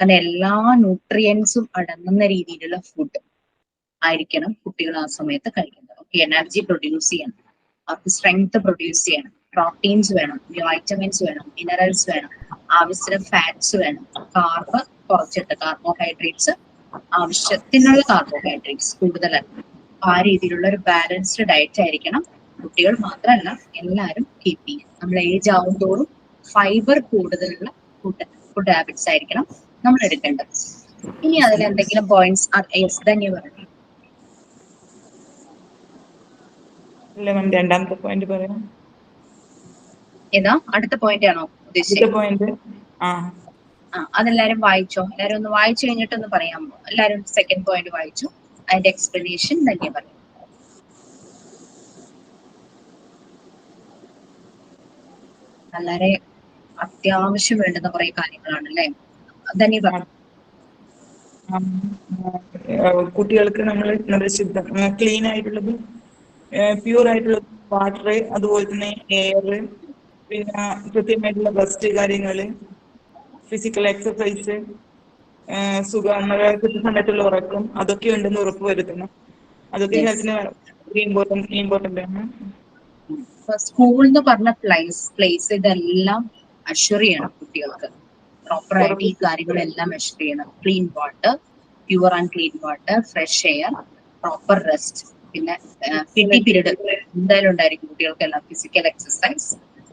കാരണം എല്ലാ ന്യൂട്രിയൻസും അടങ്ങുന്ന രീതിയിലുള്ള ഫുഡ് ആയിരിക്കണം കുട്ടികൾ ആ സമയത്ത് കഴിക്കുന്നത്. ഓക്കെ, എനർജി പ്രൊഡ്യൂസ് ചെയ്യണം, അവർക്ക് സ്ട്രെങ്ത് പ്രൊഡ്യൂസ് ചെയ്യണം, പ്രോട്ടീൻസ് വേണം, വൈറ്റമിൻസ് വേണം, മിനറൽസ് വേണം, ആവശ്യത്തിന് ഫാറ്റ്സ് വേണം, കാർബ് കുറച്ചിട്ട് കാർബോഹൈഡ്രേറ്റ്സ് ആവശ്യത്തിനുള്ള കാർബോഹൈഡ്രേറ്റ്സ് കൂടുതലല്ല. ആ രീതിയിലുള്ള ഒരു ബാലൻസ്ഡ് ഡയറ്റ് ആയിരിക്കണം കുട്ടികൾ മാത്രമല്ല എല്ലാവരും കീപ്പ് ചെയ്യും. നമ്മൾ ഏജ് ആവും തോറും ഫൈബർ കൂടുതലുള്ള ഫുഡ് ഹാബിറ്റ്സ് ആയിരിക്കണം നമ്മൾ എടുക്കേണ്ടത്. ഇനി അതിൽ എന്തെങ്കിലും പോയിന്റ്സ് തന്നെ പറഞ്ഞു. രണ്ടാമത്തെ പോയിന്റ് പറയാം. ഏതാ അടുത്ത പോയിന്റ് ആണോ ഉദ്ദേശിച്ചത്? അതെല്ലാരും വായിച്ചോ? എല്ലാരും ഒന്ന് വായിച്ചു കഴിഞ്ഞിട്ടൊന്ന് പറയാമോ? എല്ലാരും സെക്കൻഡ് പോയിന്റ് വായിച്ചു, അതിന്റെ എക്സ്പ്ലനേഷൻ തന്നെ പറയും. വളരെ അത്യാവശ്യം വേണ്ടുന്ന കുറെ കാര്യങ്ങളാണ് അല്ലെ? തന്നെ പറഞ്ഞു. കുട്ടികൾക്ക് നമ്മൾ ക്ലീൻ ആയിട്ടുള്ളത്, പ്യൂർ ആയിട്ടുള്ളത് വാട്ടർ, അതുപോലെ തന്നെ എയർ, പിന്നെ കൃത്യമായിട്ടുള്ള റെസ്റ്റ് കാര്യങ്ങള്, ഫിസിക്കൽ എക്സസൈസ്, കൃത്യസമയത്തുള്ള ഉറക്കം, അതൊക്കെ ഉണ്ടെന്ന് ഉറപ്പ് വരുത്തണം. അതൊക്കെ ഹെൽത്തിന് ഇമ്പോർട്ടന്റ് ആണ്. സ്കൂൾ എന്ന് പറഞ്ഞ പ്ലേസ് ഇതെല്ലാം അഷ്വർ ചെയ്യണം കുട്ടികൾക്ക്. പ്രോപ്പറായിട്ട് ഈ കാര്യങ്ങളെല്ലാം മെഷർ ചെയ്യണം. Clean water, pure and clean water, fresh air, proper rest, പിന്നെ പിടി പീരീഡ് എന്തായാലും ഉണ്ടായിരിക്കും കുട്ടികൾക്കെല്ലാം. Physical exercise,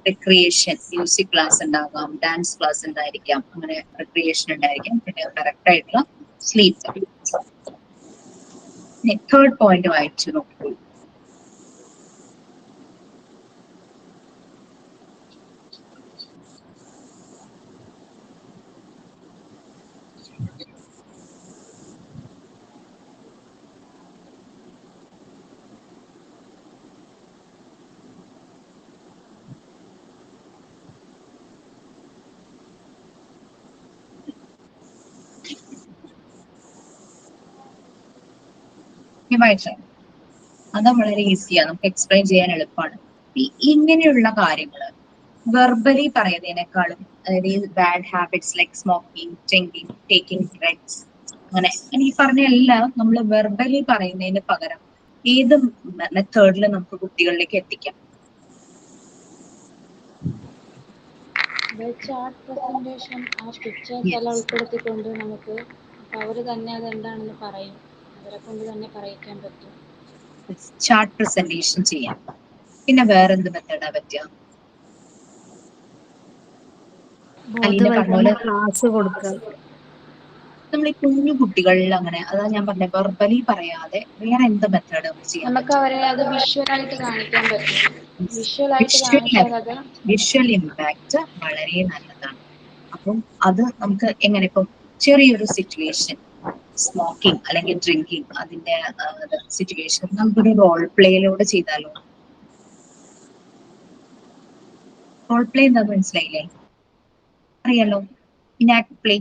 recreation, music class ഉണ്ടാകാം, ഡാൻസ് ക്ലാസ് ഉണ്ടായിരിക്കാം, അങ്ങനെ റിക്രിയേഷൻ ഉണ്ടായിരിക്കാം, പിന്നെ കറക്റ്റ് ആയിട്ടുള്ള സ്ലീപ്പ്. തേർഡ് പോയിന്റ് വായിച്ചു നോക്കൂ. അത് വളരെ ഈസിയാണ്, നമുക്ക് എക്സ്പ്ലെയിൻ ചെയ്യാൻ എളുപ്പമാണ്. ഇങ്ങനെയുള്ള കാര്യങ്ങൾ വെർബലി പറയുന്നതിനേക്കാളും, അതായത് bad habits like smoking, drinking, taking drugs, അങ്ങനെ ഈ പറഞ്ഞ എല്ലാം നമ്മൾ വെർബലി പറയുന്നതിന് പകരം ഏത് മെത്തേഡിൽ നമുക്ക് കുട്ടികളിലേക്ക് എത്തിക്കാം? ചാർട്ട് പ്രസന്റേഷൻ, ആ പിക്ചേഴ്സ് എല്ലാം ഉൾപ്പെടുത്തിക്കൊണ്ട് നമുക്ക് അവര് തന്നെ അതെന്താണെന്ന് പറയും, അവരെ കൊണ്ട് തന്നെ പറയിക്കാൻ പറ്റും. ചാർട്ട് പ്രസന്റേഷൻ ചെയ്യാം. പിന്നെ വേറെന്ത് മെത്തേഡാ പറ്റുക? ക്ലാസ് കൊടുക്കുക. നമ്മൾ ഈ കുഞ്ഞു കുട്ടികളിൽ അങ്ങനെ, അതാ ഞാൻ പറഞ്ഞ വെർബലി പറയാതെ വേറെ എന്ത് മെത്തേഡ് നമുക്ക് ചെയ്യാൻ നമുക്ക് പറ്റും? അവരെ അത് വിഷ്വലായിട്ട് കാണിക്കാൻ പറ്റും. വിഷ്വൽ ഇമ്പാക്ട് വളരെ നല്ലതാണ്. അപ്പം അത് നമുക്ക് എങ്ങനെ, ഇപ്പം ചെറിയൊരു സിറ്റുവേഷൻ, സ്മോക്കിംഗ് അല്ലെങ്കിൽ ഡ്രിങ്കിങ്, അതിന്റെ സിറ്റുവേഷൻ നമുക്കൊരു റോൾ പ്ലേയിലൂടെ ചെയ്താലോ? റോൾ പ്ലേ എന്താന്ന് മനസ്സിലായില്ലേ? അറിയാലോ, ഇനാക്ട് പ്ലേ.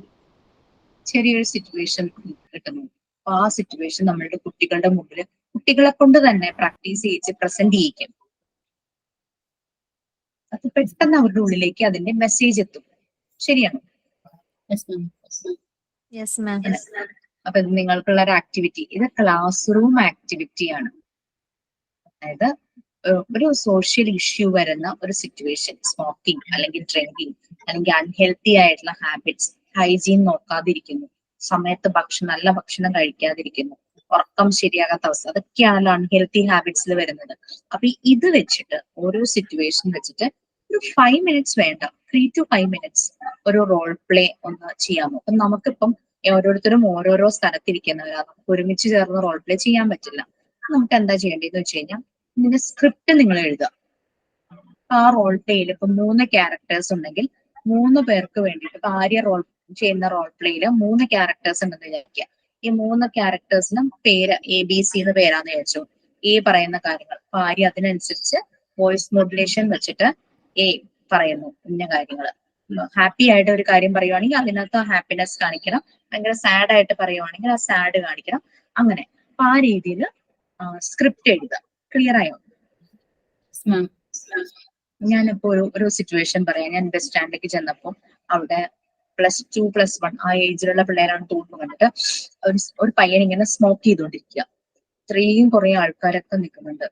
ചെറിയൊരു സിറ്റുവേഷൻ കിട്ടുന്നു, അപ്പൊ ആ സിറ്റുവേഷൻ നമ്മളുടെ കുട്ടികളുടെ മുമ്പിൽ കുട്ടികളെ കൊണ്ട് തന്നെ പ്രാക്ടീസ് ചെയ്യിച്ച് പ്രസന്റ് ചെയ്യിക്കും. അത് പെട്ടെന്ന് അവരുടെ ഉള്ളിലേക്ക് അതിന്റെ മെസ്സേജ് എത്തും. ശരിയാണോ? അപ്പൊ ഇത് നിങ്ങൾക്കുള്ള ഒരു ആക്ടിവിറ്റി, ഇത് ക്ലാസ് റൂം ആക്ടിവിറ്റിയാണ്. അതായത് ഒരു സോഷ്യൽ ഇഷ്യൂ വരുന്ന ഒരു സിറ്റുവേഷൻ, സ്മോക്കിംഗ് അല്ലെങ്കിൽ ഡ്രിങ്കിങ് അല്ലെങ്കിൽ അൺഹെൽത്തി ആയിട്ടുള്ള ഹാബിറ്റ്സ്, ഹൈജീൻ നോക്കാതിരിക്കുന്നു, സമയത്ത് നല്ല ഭക്ഷണം കഴിക്കാതിരിക്കുന്നു, ഉറക്കം ശരിയാകാത്ത അവസ്ഥ, അതൊക്കെയാണല്ലോ അൺഹെൽത്തി ഹാബിറ്റ്സിൽ വരുന്നത്. അപ്പൊ ഇത് വെച്ചിട്ട് ഓരോ സിറ്റുവേഷൻ വെച്ചിട്ട് ഒരു 5 minutes വേണ്ട, 3 to 5 minutes ഒരു റോൾ പ്ലേ ഒന്ന് ചെയ്യാമോ? അപ്പൊ നമുക്കിപ്പം ഓരോരുത്തരും ഓരോരോ സ്ഥലത്തിരിക്കുന്നവരാ, നമുക്ക് ഒരുമിച്ച് ചേർന്ന് റോൾ പ്ലേ ചെയ്യാൻ പറ്റില്ല. നമുക്ക് എന്താ ചെയ്യേണ്ടതെന്ന് വെച്ച് കഴിഞ്ഞാൽ, ഇതിന്റെ സ്ക്രിപ്റ്റ് നിങ്ങൾ എഴുതുക. ആ റോൾ പ്ലേയിൽ ഇപ്പൊ 3 ക്യാരക്ടേഴ്സ് ഉണ്ടെങ്കിൽ 3 പേർക്ക് വേണ്ടിയിട്ട്, ആര്യ റോൾ ചെയ്യുന്ന റോൾ പ്ലേയിൽ 3 ക്യാരക്ടേഴ്സ് ഉണ്ടെന്ന് വിചാരിക്കുക. ഈ 3 ക്യാരക്ടേഴ്സിനും പേര് ABC എന്ന് പേരാന്ന് വിചാരിച്ചു. എ പറയുന്ന കാര്യങ്ങൾ, അപ്പൊ ആര്യ അതിനനുസരിച്ച് വോയിസ് മോഡുലേഷൻ വെച്ചിട്ട് എ പറയുന്നു ഇന്ന കാര്യങ്ങൾ, ഹാപ്പി ആയിട്ട് ഒരു കാര്യം പറയുവാണെങ്കിൽ അതിനകത്ത് ഹാപ്പിനെസ് കാണിക്കണം, ഭയങ്കര സാഡ് ആയിട്ട് പറയുവാണെങ്കിൽ ആ സാഡ് കാണിക്കണം. അങ്ങനെ അപ്പൊ ആ രീതിയിൽ സ്ക്രിപ്റ്റ് എഴുതുക. ക്ലിയർ ആയോ? മാം. ഞാനിപ്പോ ഒരു സിറ്റുവേഷൻ പറയാം. ഞാൻ ബസ് സ്റ്റാൻഡിലേക്ക് ചെന്നപ്പോൾ അവിടെ +2 +1 ആ ഏജിലുള്ള പിള്ളേരാണ് തോന്നുന്നു കണ്ടിട്ട് ഒരു പയ്യൻ ഇങ്ങനെ സ്മോക്ക് ചെയ്തുകൊണ്ടിരിക്കുക. ഇത്രയും കുറെ ആൾക്കാരൊക്കെ നിൽക്കുന്നുണ്ട്.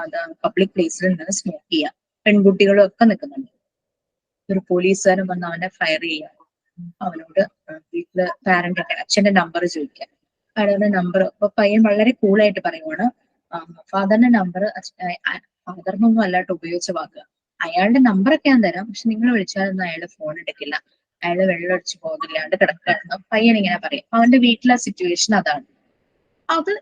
അത് പബ്ലിക് പ്ലേസിൽ നിന്ന് സ്മോക്ക് ചെയ്യുക. പെൺകുട്ടികളും ഒക്കെ നിൽക്കുന്നുണ്ട്. ഒരു പോലീസുകാരൻ വന്ന് അവനെ ഫയർ ചെയ്യുക. അവനോട് വീട്ടില് പാരന്റ് ഒക്കെ അച്ഛന്റെ നമ്പർ ചോദിക്കാൻ. അയാളുടെ നമ്പർ അപ്പൊ പയ്യൻ വളരെ കൂളായിട്ട് പറയുവാണ്, ഫാദറിന്റെ നമ്പർ ഫാദറിനൊന്നും അല്ലാട്ട് ഉപയോഗിച്ച വാക്കുക. അയാളുടെ നമ്പറൊക്കെ ഞാൻ തരാം, പക്ഷെ നിങ്ങൾ വിളിച്ചാലൊന്നും അയാൾ ഫോൺ എടുക്കില്ല, അയാള് വെള്ളമടിച്ച് പോകില്ലാണ്ട് കിടക്കുകയാണെന്ന് പയ്യൻ ഇങ്ങനെ പറയും. അവന്റെ വീട്ടിലെ സിറ്റുവേഷൻ അതാണ്. അത്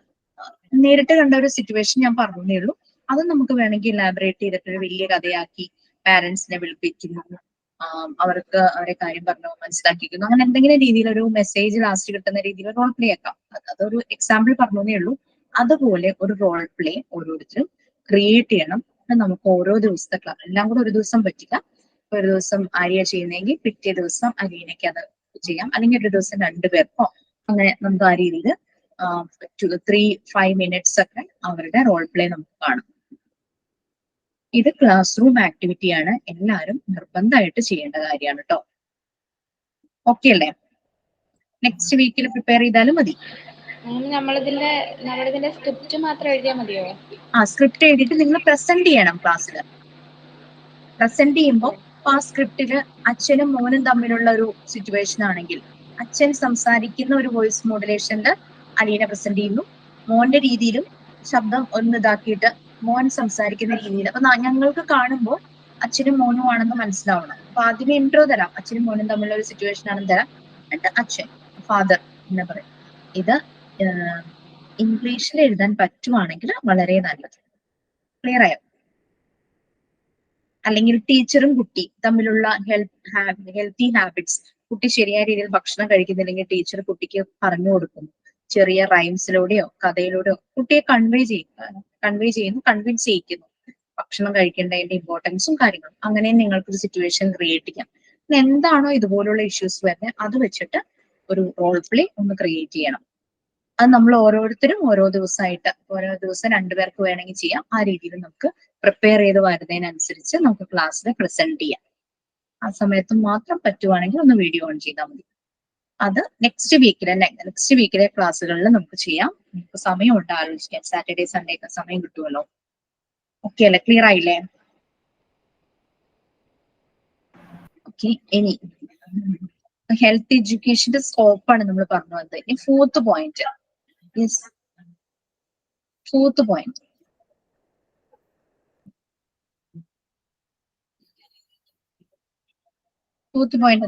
നേരിട്ട് കണ്ട ഒരു സിറ്റുവേഷൻ ഞാൻ പറഞ്ഞേ ഉള്ളൂ. അത് നമുക്ക് വേണമെങ്കിൽ ഇലാബറേറ്റ് ചെയ്തിട്ട് ഒരു വലിയ കഥയാക്കി പാരന്റ്സിനെ വിളിപ്പിക്കുന്നു, അവർക്ക് അവരെ കാര്യം പറഞ്ഞു മനസ്സിലാക്കിക്കുന്നു, അങ്ങനെ എന്തെങ്കിലും രീതിയിൽ ഒരു മെസ്സേജ് ലാസ്റ്റ് കിട്ടുന്ന രീതിയിൽ റോൾ പ്ലേ ആക്കാം. അതൊരു എക്സാമ്പിൾ പറഞ്ഞേ ഉള്ളൂ. അതുപോലെ ഒരു റോൾ പ്ലേ ഓരോരുത്തരും ക്രിയേറ്റ് ചെയ്യണം. നമുക്ക് ഓരോ ദിവസത്തെ ക്ലാസ് എല്ലാം കൂടെ ഒരു ദിവസം പറ്റില്ല. ഒരു ദിവസം ആര്യ ചെയ്യുന്നെങ്കിൽ പിറ്റേ ദിവസം അലീനയ്ക്ക് അത് ചെയ്യാം, അല്ലെങ്കിൽ ഒരു ദിവസം 2 പേർക്കോ അങ്ങനെ നമുക്ക് ആ രീതിയിൽ 3-5 മിനിറ്റ്സ് ഒക്കെ അവരുടെ റോൾ പ്ലേ നമുക്ക് കാണാം. ഇത് ക്ലാസ് റൂം ആക്ടിവിറ്റിയാണ്, എല്ലാവരും നിർബന്ധമായിട്ട് ചെയ്യേണ്ട കാര്യമാണ് കേട്ടോ. ഓക്കെ അല്ലേ? നെക്സ്റ്റ് വീക്കിൽ പ്രിപ്പയർ ചെയ്താലും മതി. നമ്മളിതിന്റെ സ്ക്രിപ്റ്റ് മാത്രം എഴുതിയാൽ മതിയോ? സ്ക്രിപ്റ്റ് എഴുതിയിട്ട് നിങ്ങൾ പ്രസന്റ് ചെയ്യണം ക്ലാസ്സിൽ. പ്രസന്റ് ചെയ്യുമ്പോൾ ആ സ്ക്രിപ്റ്റില് അച്ഛനും മോനും തമ്മിലുള്ള ഒരു സിറ്റുവേഷൻ ആണെങ്കിൽ അച്ഛൻ സംസാരിക്കുന്ന ഒരു വോയിസ് മോഡുലേഷനിൽ അലീന പ്രസന്റ് ചെയ്യുന്നു, മോന്റെ രീതിയിലും ശബ്ദം ഒന്ന് ഇതാക്കിയിട്ട് മോൻ സംസാരിക്കുന്ന രീതിയിൽ. അപ്പൊ ഞങ്ങൾക്ക് കാണുമ്പോൾ അച്ഛനും മോനും ആണെന്ന് മനസ്സിലാവണം. അപ്പൊ ആദ്യമേ ഇൻട്രോ തരാം, അച്ഛനും മോനും തമ്മിലുള്ള ഒരു സിറ്റുവേഷൻ ആണെന്ന് തരാം, എന്നിട്ട് അച്ഛൻ ഫാദർ എന്ന് പറയും. ഇത് ഇംഗ്ലീഷിൽ എഴുതാൻ പറ്റുവാണെങ്കിൽ വളരെ നല്ലത്. ക്ലിയർ ആയോ? അല്ലെങ്കിൽ ടീച്ചറും കുട്ടി തമ്മിലുള്ള ഹെൽത്തി ഹാബിറ്റ്സ്, കുട്ടി ശരിയായ രീതിയിൽ ഭക്ഷണം കഴിക്കുന്നില്ലെങ്കിൽ ടീച്ചർ കുട്ടിക്ക് പറഞ്ഞു കൊടുക്കുന്നു, ചെറിയ റൈംസിലൂടെയോ കഥയിലൂടെയോ കുട്ടിയെ കൺവിൻസ് ചെയ്യിക്കുന്നു ഭക്ഷണം കഴിക്കേണ്ടതിന്റെ ഇമ്പോർട്ടൻസും കാര്യങ്ങളും. അങ്ങനെ നിങ്ങൾക്കൊരു സിറ്റുവേഷൻ ക്രിയേറ്റ് ചെയ്യാം. എന്താണോ ഇതുപോലുള്ള ഇഷ്യൂസ് വരുന്നത് അത് വെച്ചിട്ട് ഒരു റോൾ പ്ലേ ഒന്ന് ക്രിയേറ്റ് ചെയ്യണം. അത് നമ്മൾ ഓരോരുത്തരും ഓരോ ദിവസമായിട്ട്, ഓരോ ദിവസം 2 പേർക്ക് വേണമെങ്കിൽ ചെയ്യാം. ആ രീതിയിൽ നമുക്ക് പ്രിപ്പയർ ചെയ്ത് വരുന്നതിനനുസരിച്ച് നമുക്ക് ക്ലാസ്സിൽ പ്രസന്റ് ചെയ്യാം. ആ സമയത്ത് മാത്രം പറ്റുവാണെങ്കിൽ ഒന്ന് വീഡിയോ ഓൺ ചെയ്താൽ മതി. അത് നെക്സ്റ്റ് വീക്കിലെ ക്ലാസ്സുകളിൽ നമുക്ക് ചെയ്യാം. നമുക്ക് സമയമുണ്ട് ആലോചിക്കാൻ. സാറ്റർഡേ സൺഡേ ഒക്കെ സമയം കിട്ടുമല്ലോ. ഓക്കെ അല്ലേ? ക്ലിയർ ആയില്ലേ? ഓക്കെ. ഇനി ഹെൽത്ത് എഡ്യൂക്കേഷന്റെ സ്കോപ്പാണ് നമ്മൾ പറഞ്ഞു വന്നത്. ഇനി 4th point. Yes, 4th point.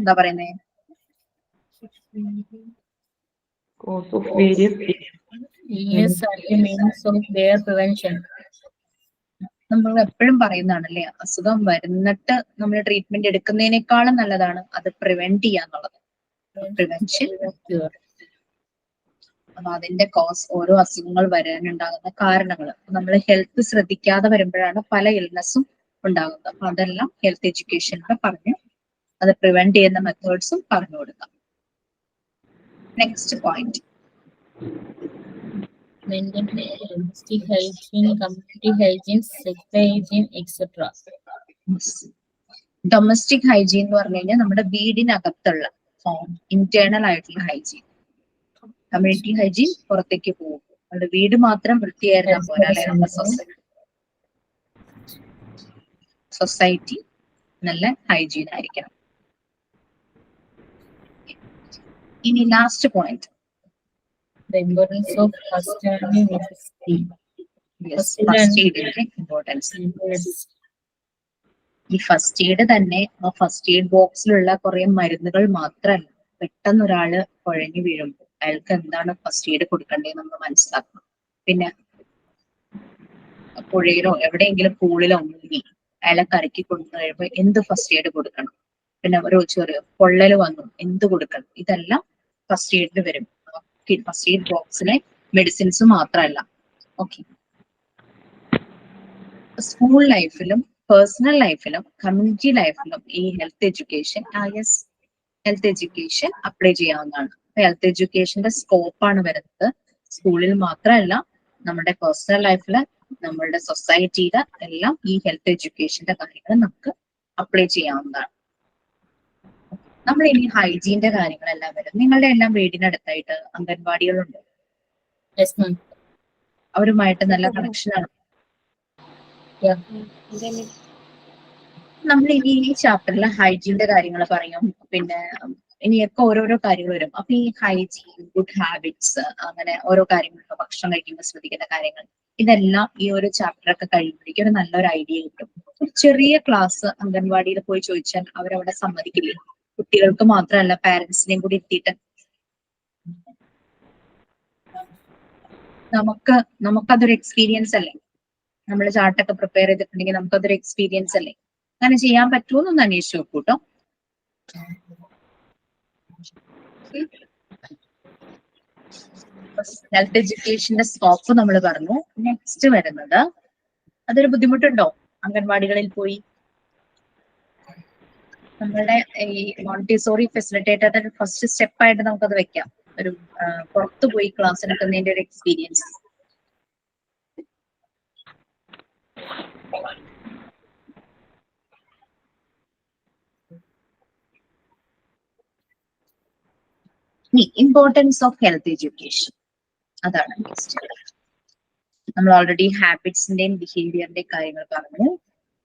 എന്താ പറയുന്നത്? Cause of various means of their prevention. നമ്മൾ എപ്പോഴും പറയുന്നതാണല്ലേ, അസുഖം വരുന്നിട്ട് നമ്മൾ ട്രീറ്റ്മെന്റ് എടുക്കുന്നതിനേക്കാളും നല്ലതാണ് അത് പ്രിവെന്റ് ചെയ്യാന്നുള്ളത്. പ്രിവെൻഷൻ. അപ്പൊ അതിന്റെ കോസ്, ഓരോ അസുഖങ്ങൾ വരാനുണ്ടാകുന്ന കാരണങ്ങൾ, നമ്മൾ ഹെൽത്ത് ശ്രദ്ധിക്കാതെ വരുമ്പോഴാണ് പല ഇൽനെസ്സും ഉണ്ടാകുന്നത്. അപ്പൊ അതെല്ലാം ഹെൽത്ത് എഡ്യൂക്കേഷനിൽ പറഞ്ഞ് അത് പ്രിവെന്റ് ചെയ്യുന്ന മെത്തേഡ്സും പറഞ്ഞു കൊടുക്കാം. Next point. Maintaining domestic hygiene, community hygiene, sexual hygiene, etc. Domestic hygiene എന്ന് പറഞ്ഞു കഴിഞ്ഞാൽ നമ്മുടെ വീടിനകത്തുള്ള ഇന്റേണൽ ആയിട്ടുള്ള ഹൈജീൻ. കമ്മ്യൂണിറ്റി ഹൈജീൻ പുറത്തേക്ക് പോകും. നമ്മുടെ വീട് മാത്രം വൃത്തിയായിരുന്നാൽ പോരാ, അല്ലെ? നമ്മുടെ സൊസൈറ്റി നല്ല ഹൈജീൻ ആയിരിക്കണം. ഇനി last point. The importance of first aid necessity. First എയ്ഡിന്റെ ഇമ്പോർട്ടൻസ്. ഈ ഫസ്റ്റ് എയ്ഡ് തന്നെ ആ ഫസ്റ്റ് എയ്ഡ് ബോക്സിലുള്ള കുറെ മരുന്നുകൾ മാത്രമല്ല, പെട്ടെന്ന് ഒരാള് കുഴഞ്ഞു വീഴുമ്പോൾ അയാൾക്ക് എന്താണ് ഫസ്റ്റ് എയ്ഡ് കൊടുക്കേണ്ടത് നമ്മൾ മനസ്സിലാക്കണം. പിന്നെ പുഴയിലോ എവിടെയെങ്കിലും പൂളിലോ മുങ്ങി അയാളെ കരക്കി കൊടുത്തു കഴിയുമ്പോൾ എന്ത് ഫസ്റ്റ് എയ്ഡ് കൊടുക്കണം, പിന്നെ ഒരു ചെറിയ പൊള്ളല് വന്നു എന്ത് കൊടുക്കണം, ഇതെല്ലാം ഫസ്റ്റ് എയ്ഡിൽ വരും. ഫസ്റ്റ് എയ്ഡ് ബോക്സിലെ മെഡിസിൻസ് മാത്രമല്ല. ഓക്കെ. സ്കൂൾ ലൈഫിലും പേഴ്സണൽ ലൈഫിലും കമ്മ്യൂണിറ്റി ലൈഫിലും ഈ ഹെൽത്ത് എഡ്യൂക്കേഷൻ അപ്ലൈ ചെയ്യാവുന്നതാണ്. ഹെൽത്ത് എഡ്യൂക്കേഷന്റെ സ്കോപ്പാണ് വരുന്നത്. സ്കൂളിൽ മാത്രമല്ല, നമ്മുടെ പേഴ്സണൽ ലൈഫില്, നമ്മളുടെ സൊസൈറ്റിയില് എല്ലാം ഈ ഹെൽത്ത് എഡ്യൂക്കേഷന്റെ കാര്യങ്ങൾ നമുക്ക് അപ്ലൈ ചെയ്യാവുന്നതാണ്. നമ്മൾ ഇനി ഹൈജീന്റെ കാര്യങ്ങളെല്ലാം വരും. നിങ്ങളുടെ എല്ലാം വീടിനടുത്തായിട്ട് അംഗൻവാടികളുണ്ട്. Yes, ma'am. അവരുമായിട്ട് നല്ല കണക്ഷനാണ്. Yeah. നമ്മൾ ഇനി ഈ ചാപ്റ്ററിൽ ഹൈജീന്റെ കാര്യങ്ങൾ പറയും. പിന്നെ ഇനിയൊക്കെ ഓരോരോ കാര്യങ്ങൾ വരും. അപ്പൊ ഈ ഹൈജീൻ, ഗുഡ് ഹാബിറ്റ്സ്, അങ്ങനെ ഓരോ കാര്യങ്ങൾ, ഭക്ഷണം കഴിക്കുമ്പോൾ ശ്രദ്ധിക്കേണ്ട കാര്യങ്ങൾ, ഇതെല്ലാം ഈ ഒരു ചാപ്റ്റർ ഒക്കെ കഴിയുമ്പോഴേക്കും ഒരു നല്ലൊരു ഐഡിയ കിട്ടും. ഒരു ചെറിയ ക്ലാസ് അംഗൻവാടിയിൽ പോയി ചോദിച്ചാൽ അവരവിടെ സമ്മതിക്കില്ലേ? കുട്ടികൾക്ക് മാത്രമല്ല, പാരന്റ്സിനെയും കൂടി എത്തിയിട്ട് നമുക്കതൊരു എക്സ്പീരിയൻസ് അല്ലേ? നമ്മൾ ചാർട്ടൊക്കെ പ്രിപ്പയർ ചെയ്തിട്ടുണ്ടെങ്കിൽ നമുക്കതൊരു എക്സ്പീരിയൻസ് അല്ലേ? അങ്ങനെ ചെയ്യാൻ പറ്റുമോ എന്നൊന്ന് അന്വേഷിച്ച് നോക്കൂ കേട്ടോ. ഹെൽത്ത് എഡ്യൂക്കേഷന്റെ സ്കോപ്പ് നമ്മൾ പറഞ്ഞു. നെക്സ്റ്റ് വരുന്നത്, അതൊരു ബുദ്ധിമുട്ടുണ്ടോ അംഗൻവാടികളിൽ പോയി? നമ്മളുടെ ഈ മോണ്ടിസോറി ഫെസിലിറ്റേറ്ററുടെ ഫസ്റ്റ് സ്റ്റെപ്പായിട്ട് നമുക്കത് വെക്കാം. ഒരു പുറത്തു പോയി ക്ലാസ് എടുക്കുന്നതിന്റെ ഒരു experience. Importance of health education, അതാണ് നെക്സ്റ്റ്. നമ്മൾ ഓൾറെഡി ഹാബിറ്റ്സിന്റെയും ബിഹേവിയറിന്റെയും കാര്യങ്ങൾ പറഞ്ഞു.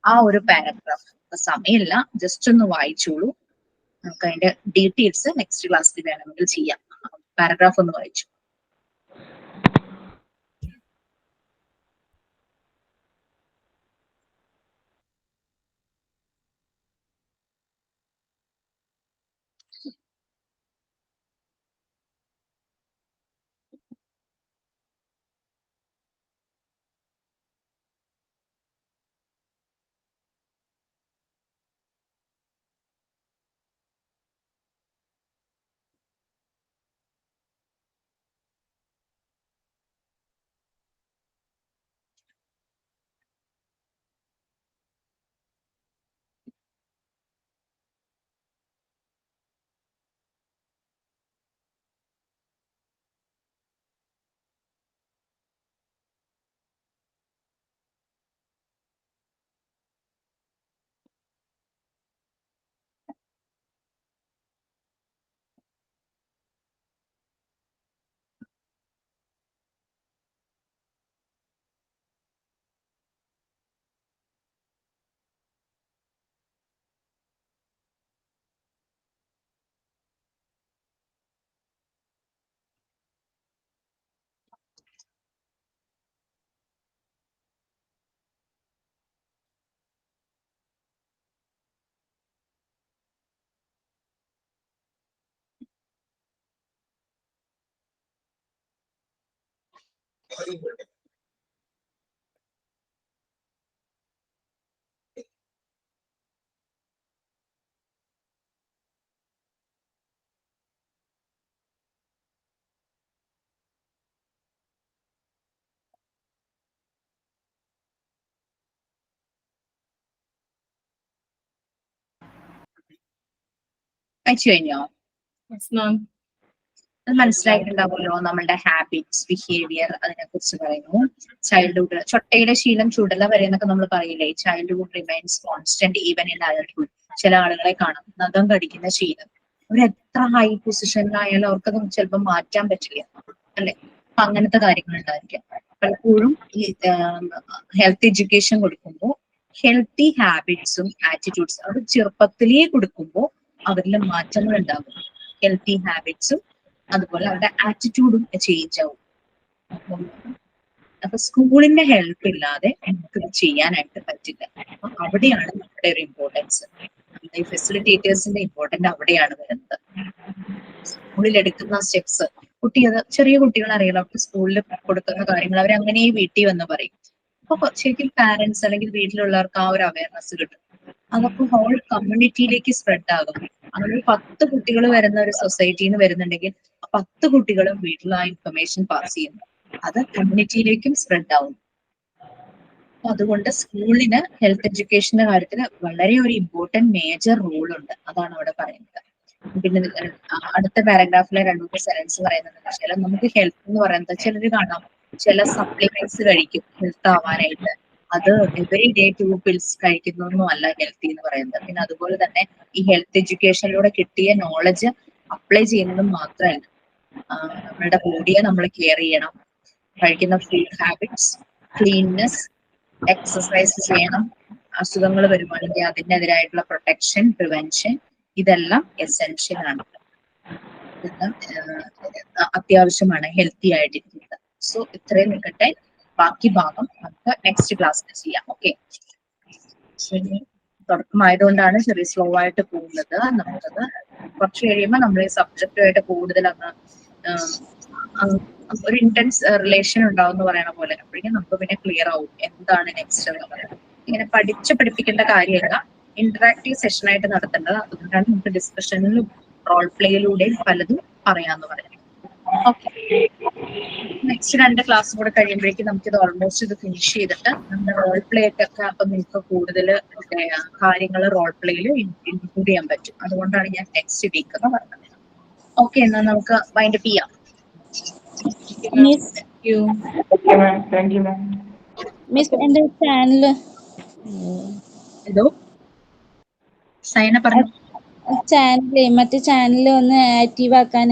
ആ ഒരു പാരഗ്രാഫ് സമയമില്ല, ജസ്റ്റ് ഒന്ന് വായിച്ചോളൂ. നമുക്ക് അതിന്റെ ഡീറ്റെയിൽസ് നെക്സ്റ്റ് ക്ലാസ്സിൽ വേണമെങ്കിൽ ചെയ്യാം. പാരഗ്രാഫ് ഒന്ന് വായിച്ചു. അയച്ചു കഴിഞ്ഞോ? Yes, ma'am. അത് മനസ്സിലായിട്ടുണ്ടാവുമല്ലോ. നമ്മളുടെ ഹാബിറ്റ്സ്, ബിഹേവിയർ, അതിനെ കുറിച്ച് പറയുന്നു. ചൈൽഡ്ഹുഡ്, ചൊട്ടയുടെ ശീലം ചുടല വരെ എന്നൊക്കെ നമ്മൾ പറയില്ലേ. Childhood remains constant even in adulthood. ചില ആളുകളെ കാണാം, നഖം കടിക്കുന്ന ശീലം. അവർ എത്ര ഹൈ പൊസിഷനിലായാലും അവർക്കത് ചിലപ്പോൾ മാറ്റാൻ പറ്റില്ല, അല്ലെ? അപ്പൊ അങ്ങനത്തെ കാര്യങ്ങൾ ഉണ്ടായിരിക്കാം. പലപ്പോഴും ഈ ഹെൽത്ത് എഡ്യൂക്കേഷൻ കൊടുക്കുമ്പോൾ ഹെൽത്തി ഹാബിറ്റ്സും ആറ്റിറ്റ്യൂഡ്സും അവർ ചെറുപ്പത്തിലേ കൊടുക്കുമ്പോൾ അവരിൽ മാറ്റങ്ങൾ ഉണ്ടാകും. ഹെൽത്തി ഹാബിറ്റ്സും അതുപോലെ അവരുടെ ആറ്റിറ്റ്യൂഡും ചേഞ്ച് ആവും. അപ്പൊ സ്കൂളിന്റെ ഹെൽപ്പ് ഇല്ലാതെ നമുക്കിത് ചെയ്യാനായിട്ട് പറ്റില്ല. അപ്പൊ അവിടെയാണ് നമ്മുടെ ഒരു ഇമ്പോർട്ടൻസ്. ഈ ഫെസിലിറ്റേറ്റേഴ്സിന്റെ ഇമ്പോർട്ടന്റ് അവിടെയാണ് വരുന്നത്. സ്കൂളിൽ എടുക്കുന്ന സ്റ്റെപ്സ്, അത് ചെറിയ കുട്ടികൾ അറിയില്ല, അവർക്ക് സ്കൂളിൽ കൊടുക്കുന്ന കാര്യങ്ങൾ അവർ അങ്ങനെ വീട്ടിൽ വന്ന് പറയും. അപ്പൊ ശരിക്കും പാരന്റ്സ് അല്ലെങ്കിൽ വീട്ടിലുള്ളവർക്ക് ആ ഒരു അവയർനെസ് കിട്ടും. അതൊക്കെ ഹോൾ കമ്മ്യൂണിറ്റിയിലേക്ക് സ്പ്രെഡ് ആകും. അങ്ങനെ 10 കുട്ടികൾ വരുന്ന ഒരു സൊസൈറ്റിയിൽ നിന്ന് വരുന്നുണ്ടെങ്കിൽ 10 കുട്ടികളും വീട്ടിൽ ആ ഇൻഫർമേഷൻ പാസ് ചെയ്യുന്നു. അത് കമ്മ്യൂണിറ്റിയിലേക്കും സ്പ്രെഡ് ആവും. അതുകൊണ്ട് സ്കൂളിന് ഹെൽത്ത് എഡ്യൂക്കേഷന്റെ കാര്യത്തിൽ വളരെ ഒരു ഇമ്പോർട്ടന്റ് മേജർ റോൾ ഉണ്ട്. അതാണ് അവിടെ പറയുന്നത്. പിന്നെ അടുത്ത പാരഗ്രാഫിലെ 2 സെന്റൻസ് പറയുന്നത് വെച്ചാൽ നമുക്ക് ഹെൽത്ത് എന്ന് പറയുന്നത് ചിലർ കാണാം ചില സപ്ലിമെന്റ്സ് കഴിക്കും ഹെൽത്ത് ആവാനായിട്ട്. അത് എവറി ഡേ 2 പിൽസ് കഴിക്കുന്നൊന്നും അല്ല ഹെൽത്തി എന്ന് പറയുന്നത്. പിന്നെ അതുപോലെ തന്നെ ഈ ഹെൽത്ത് എഡ്യൂക്കേഷനിലൂടെ കിട്ടിയ നോളജ് അപ്ലൈ ചെയ്യുന്നതും മാത്രമല്ല, നമ്മളുടെ ബോഡിയെ നമ്മൾ കെയർ ചെയ്യണം, കഴിക്കുന്ന ഫുഡ് ഹാബിറ്റ്സ്, ക്ലീൻനെസ്, എക്സസൈസ് ചെയ്യണം, അസുഖങ്ങൾ വരുവാണെങ്കിൽ അതിനെതിരായിട്ടുള്ള പ്രൊട്ടക്ഷൻ, പ്രിവെൻഷൻ, ഇതെല്ലാം എസെൻഷ്യൽ ആണ്. ഇതെല്ലാം അത്യാവശ്യമാണ് ഹെൽത്തി ആയിട്ടിരിക്കുന്നത്. സോ ഇത്രയും നിൽക്കട്ടെ, ബാക്കി ഭാഗം നമുക്ക് നെക്സ്റ്റ് ക്ലാസ്സിൽ ചെയ്യാം. ഓക്കെ, ശരി. തുടക്കമായതുകൊണ്ടാണ് ചെറിയ സ്ലോ ആയിട്ട് പോകുന്നത്. നമുക്കത് കുറച്ച് കഴിയുമ്പോൾ നമ്മൾ ഈ സബ്ജക്റ്റുമായിട്ട് കൂടുതൽ ഒരു ഇന്റൻസ് റിലേഷൻ ഉണ്ടാവും എന്ന് പറയുന്ന പോലെ അപ്പോഴേക്കും നമുക്ക് പിന്നെ ക്ലിയർ ആവും എന്താണ് നെക്സ്റ്റ് എന്ന് പറയുന്നത്. ഇങ്ങനെ പഠിപ്പിക്കേണ്ട കാര്യമല്ല, ഇന്ററാക്റ്റീവ് സെഷൻ ആയിട്ട് നടത്തേണ്ടത്. അതുകൊണ്ടാണ് നമുക്ക് ഡിസ്കഷനിലും റോൾ പ്ലേയിലൂടെയും പലതും പറയാന്ന് പറയുന്നത്. ഓക്കെ, നെക്സ്റ്റ് 2 ക്ലാസ് കൂടെ കഴിയുമ്പോഴേക്കും നമുക്കിത് ഓൾമോസ്റ്റ് ഇത് ഫിനിഷ് ചെയ്തിട്ട് നമ്മുടെ റോൾ പ്ലേ ഒക്കെ അപ്പൊ നിങ്ങൾക്ക് കൂടുതൽ കാര്യങ്ങൾ റോൾ പ്ലേയിൽ ഇൻക്ലൂഡ് ചെയ്യാൻ പറ്റും. അതുകൊണ്ടാണ് ഞാൻ നെക്സ്റ്റ് വീക്ക് എന്ന് പറഞ്ഞത്. ഓക്കെ, എന്നാൽ നമുക്ക് വൈൻഡപ്പ് ചെയ്യാം. Miss okay ma'am, thank you ma'am. Miss എന്റെ ചാനല് എന്തോ സൈന പറഞ്ഞു. മറ്റേ ചാനല് ഒന്ന് ആക്റ്റീവ് ആക്കാൻ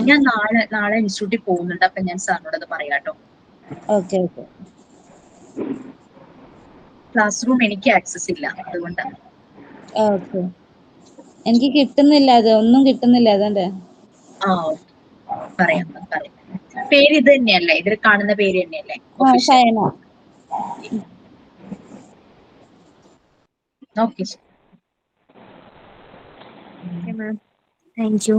ഞാൻ നാളെ ഇൻസ്റ്റിറ്റ്യൂട്ടിൽ പോകുന്നുണ്ട്. അപ്പൊ ഞാൻ സാറിനോട് അത് പറയാട്ടോ. Okay okay. ക്ലാസ് റൂം എനിക്ക് ആക്സസ് ഇല്ല, അതുകൊണ്ടാണ്. ഓക്കെ, എനിക്ക് കിട്ടുന്നില്ല, അത് ഒന്നും കിട്ടുന്നില്ല, അതുകൊണ്ട്. പറയാം. പേര് ഇത് തന്നെയല്ലേ, ഇതിൽ കാണുന്ന പേര് തന്നെയല്ലേ? സൈന. Okay, Thank you.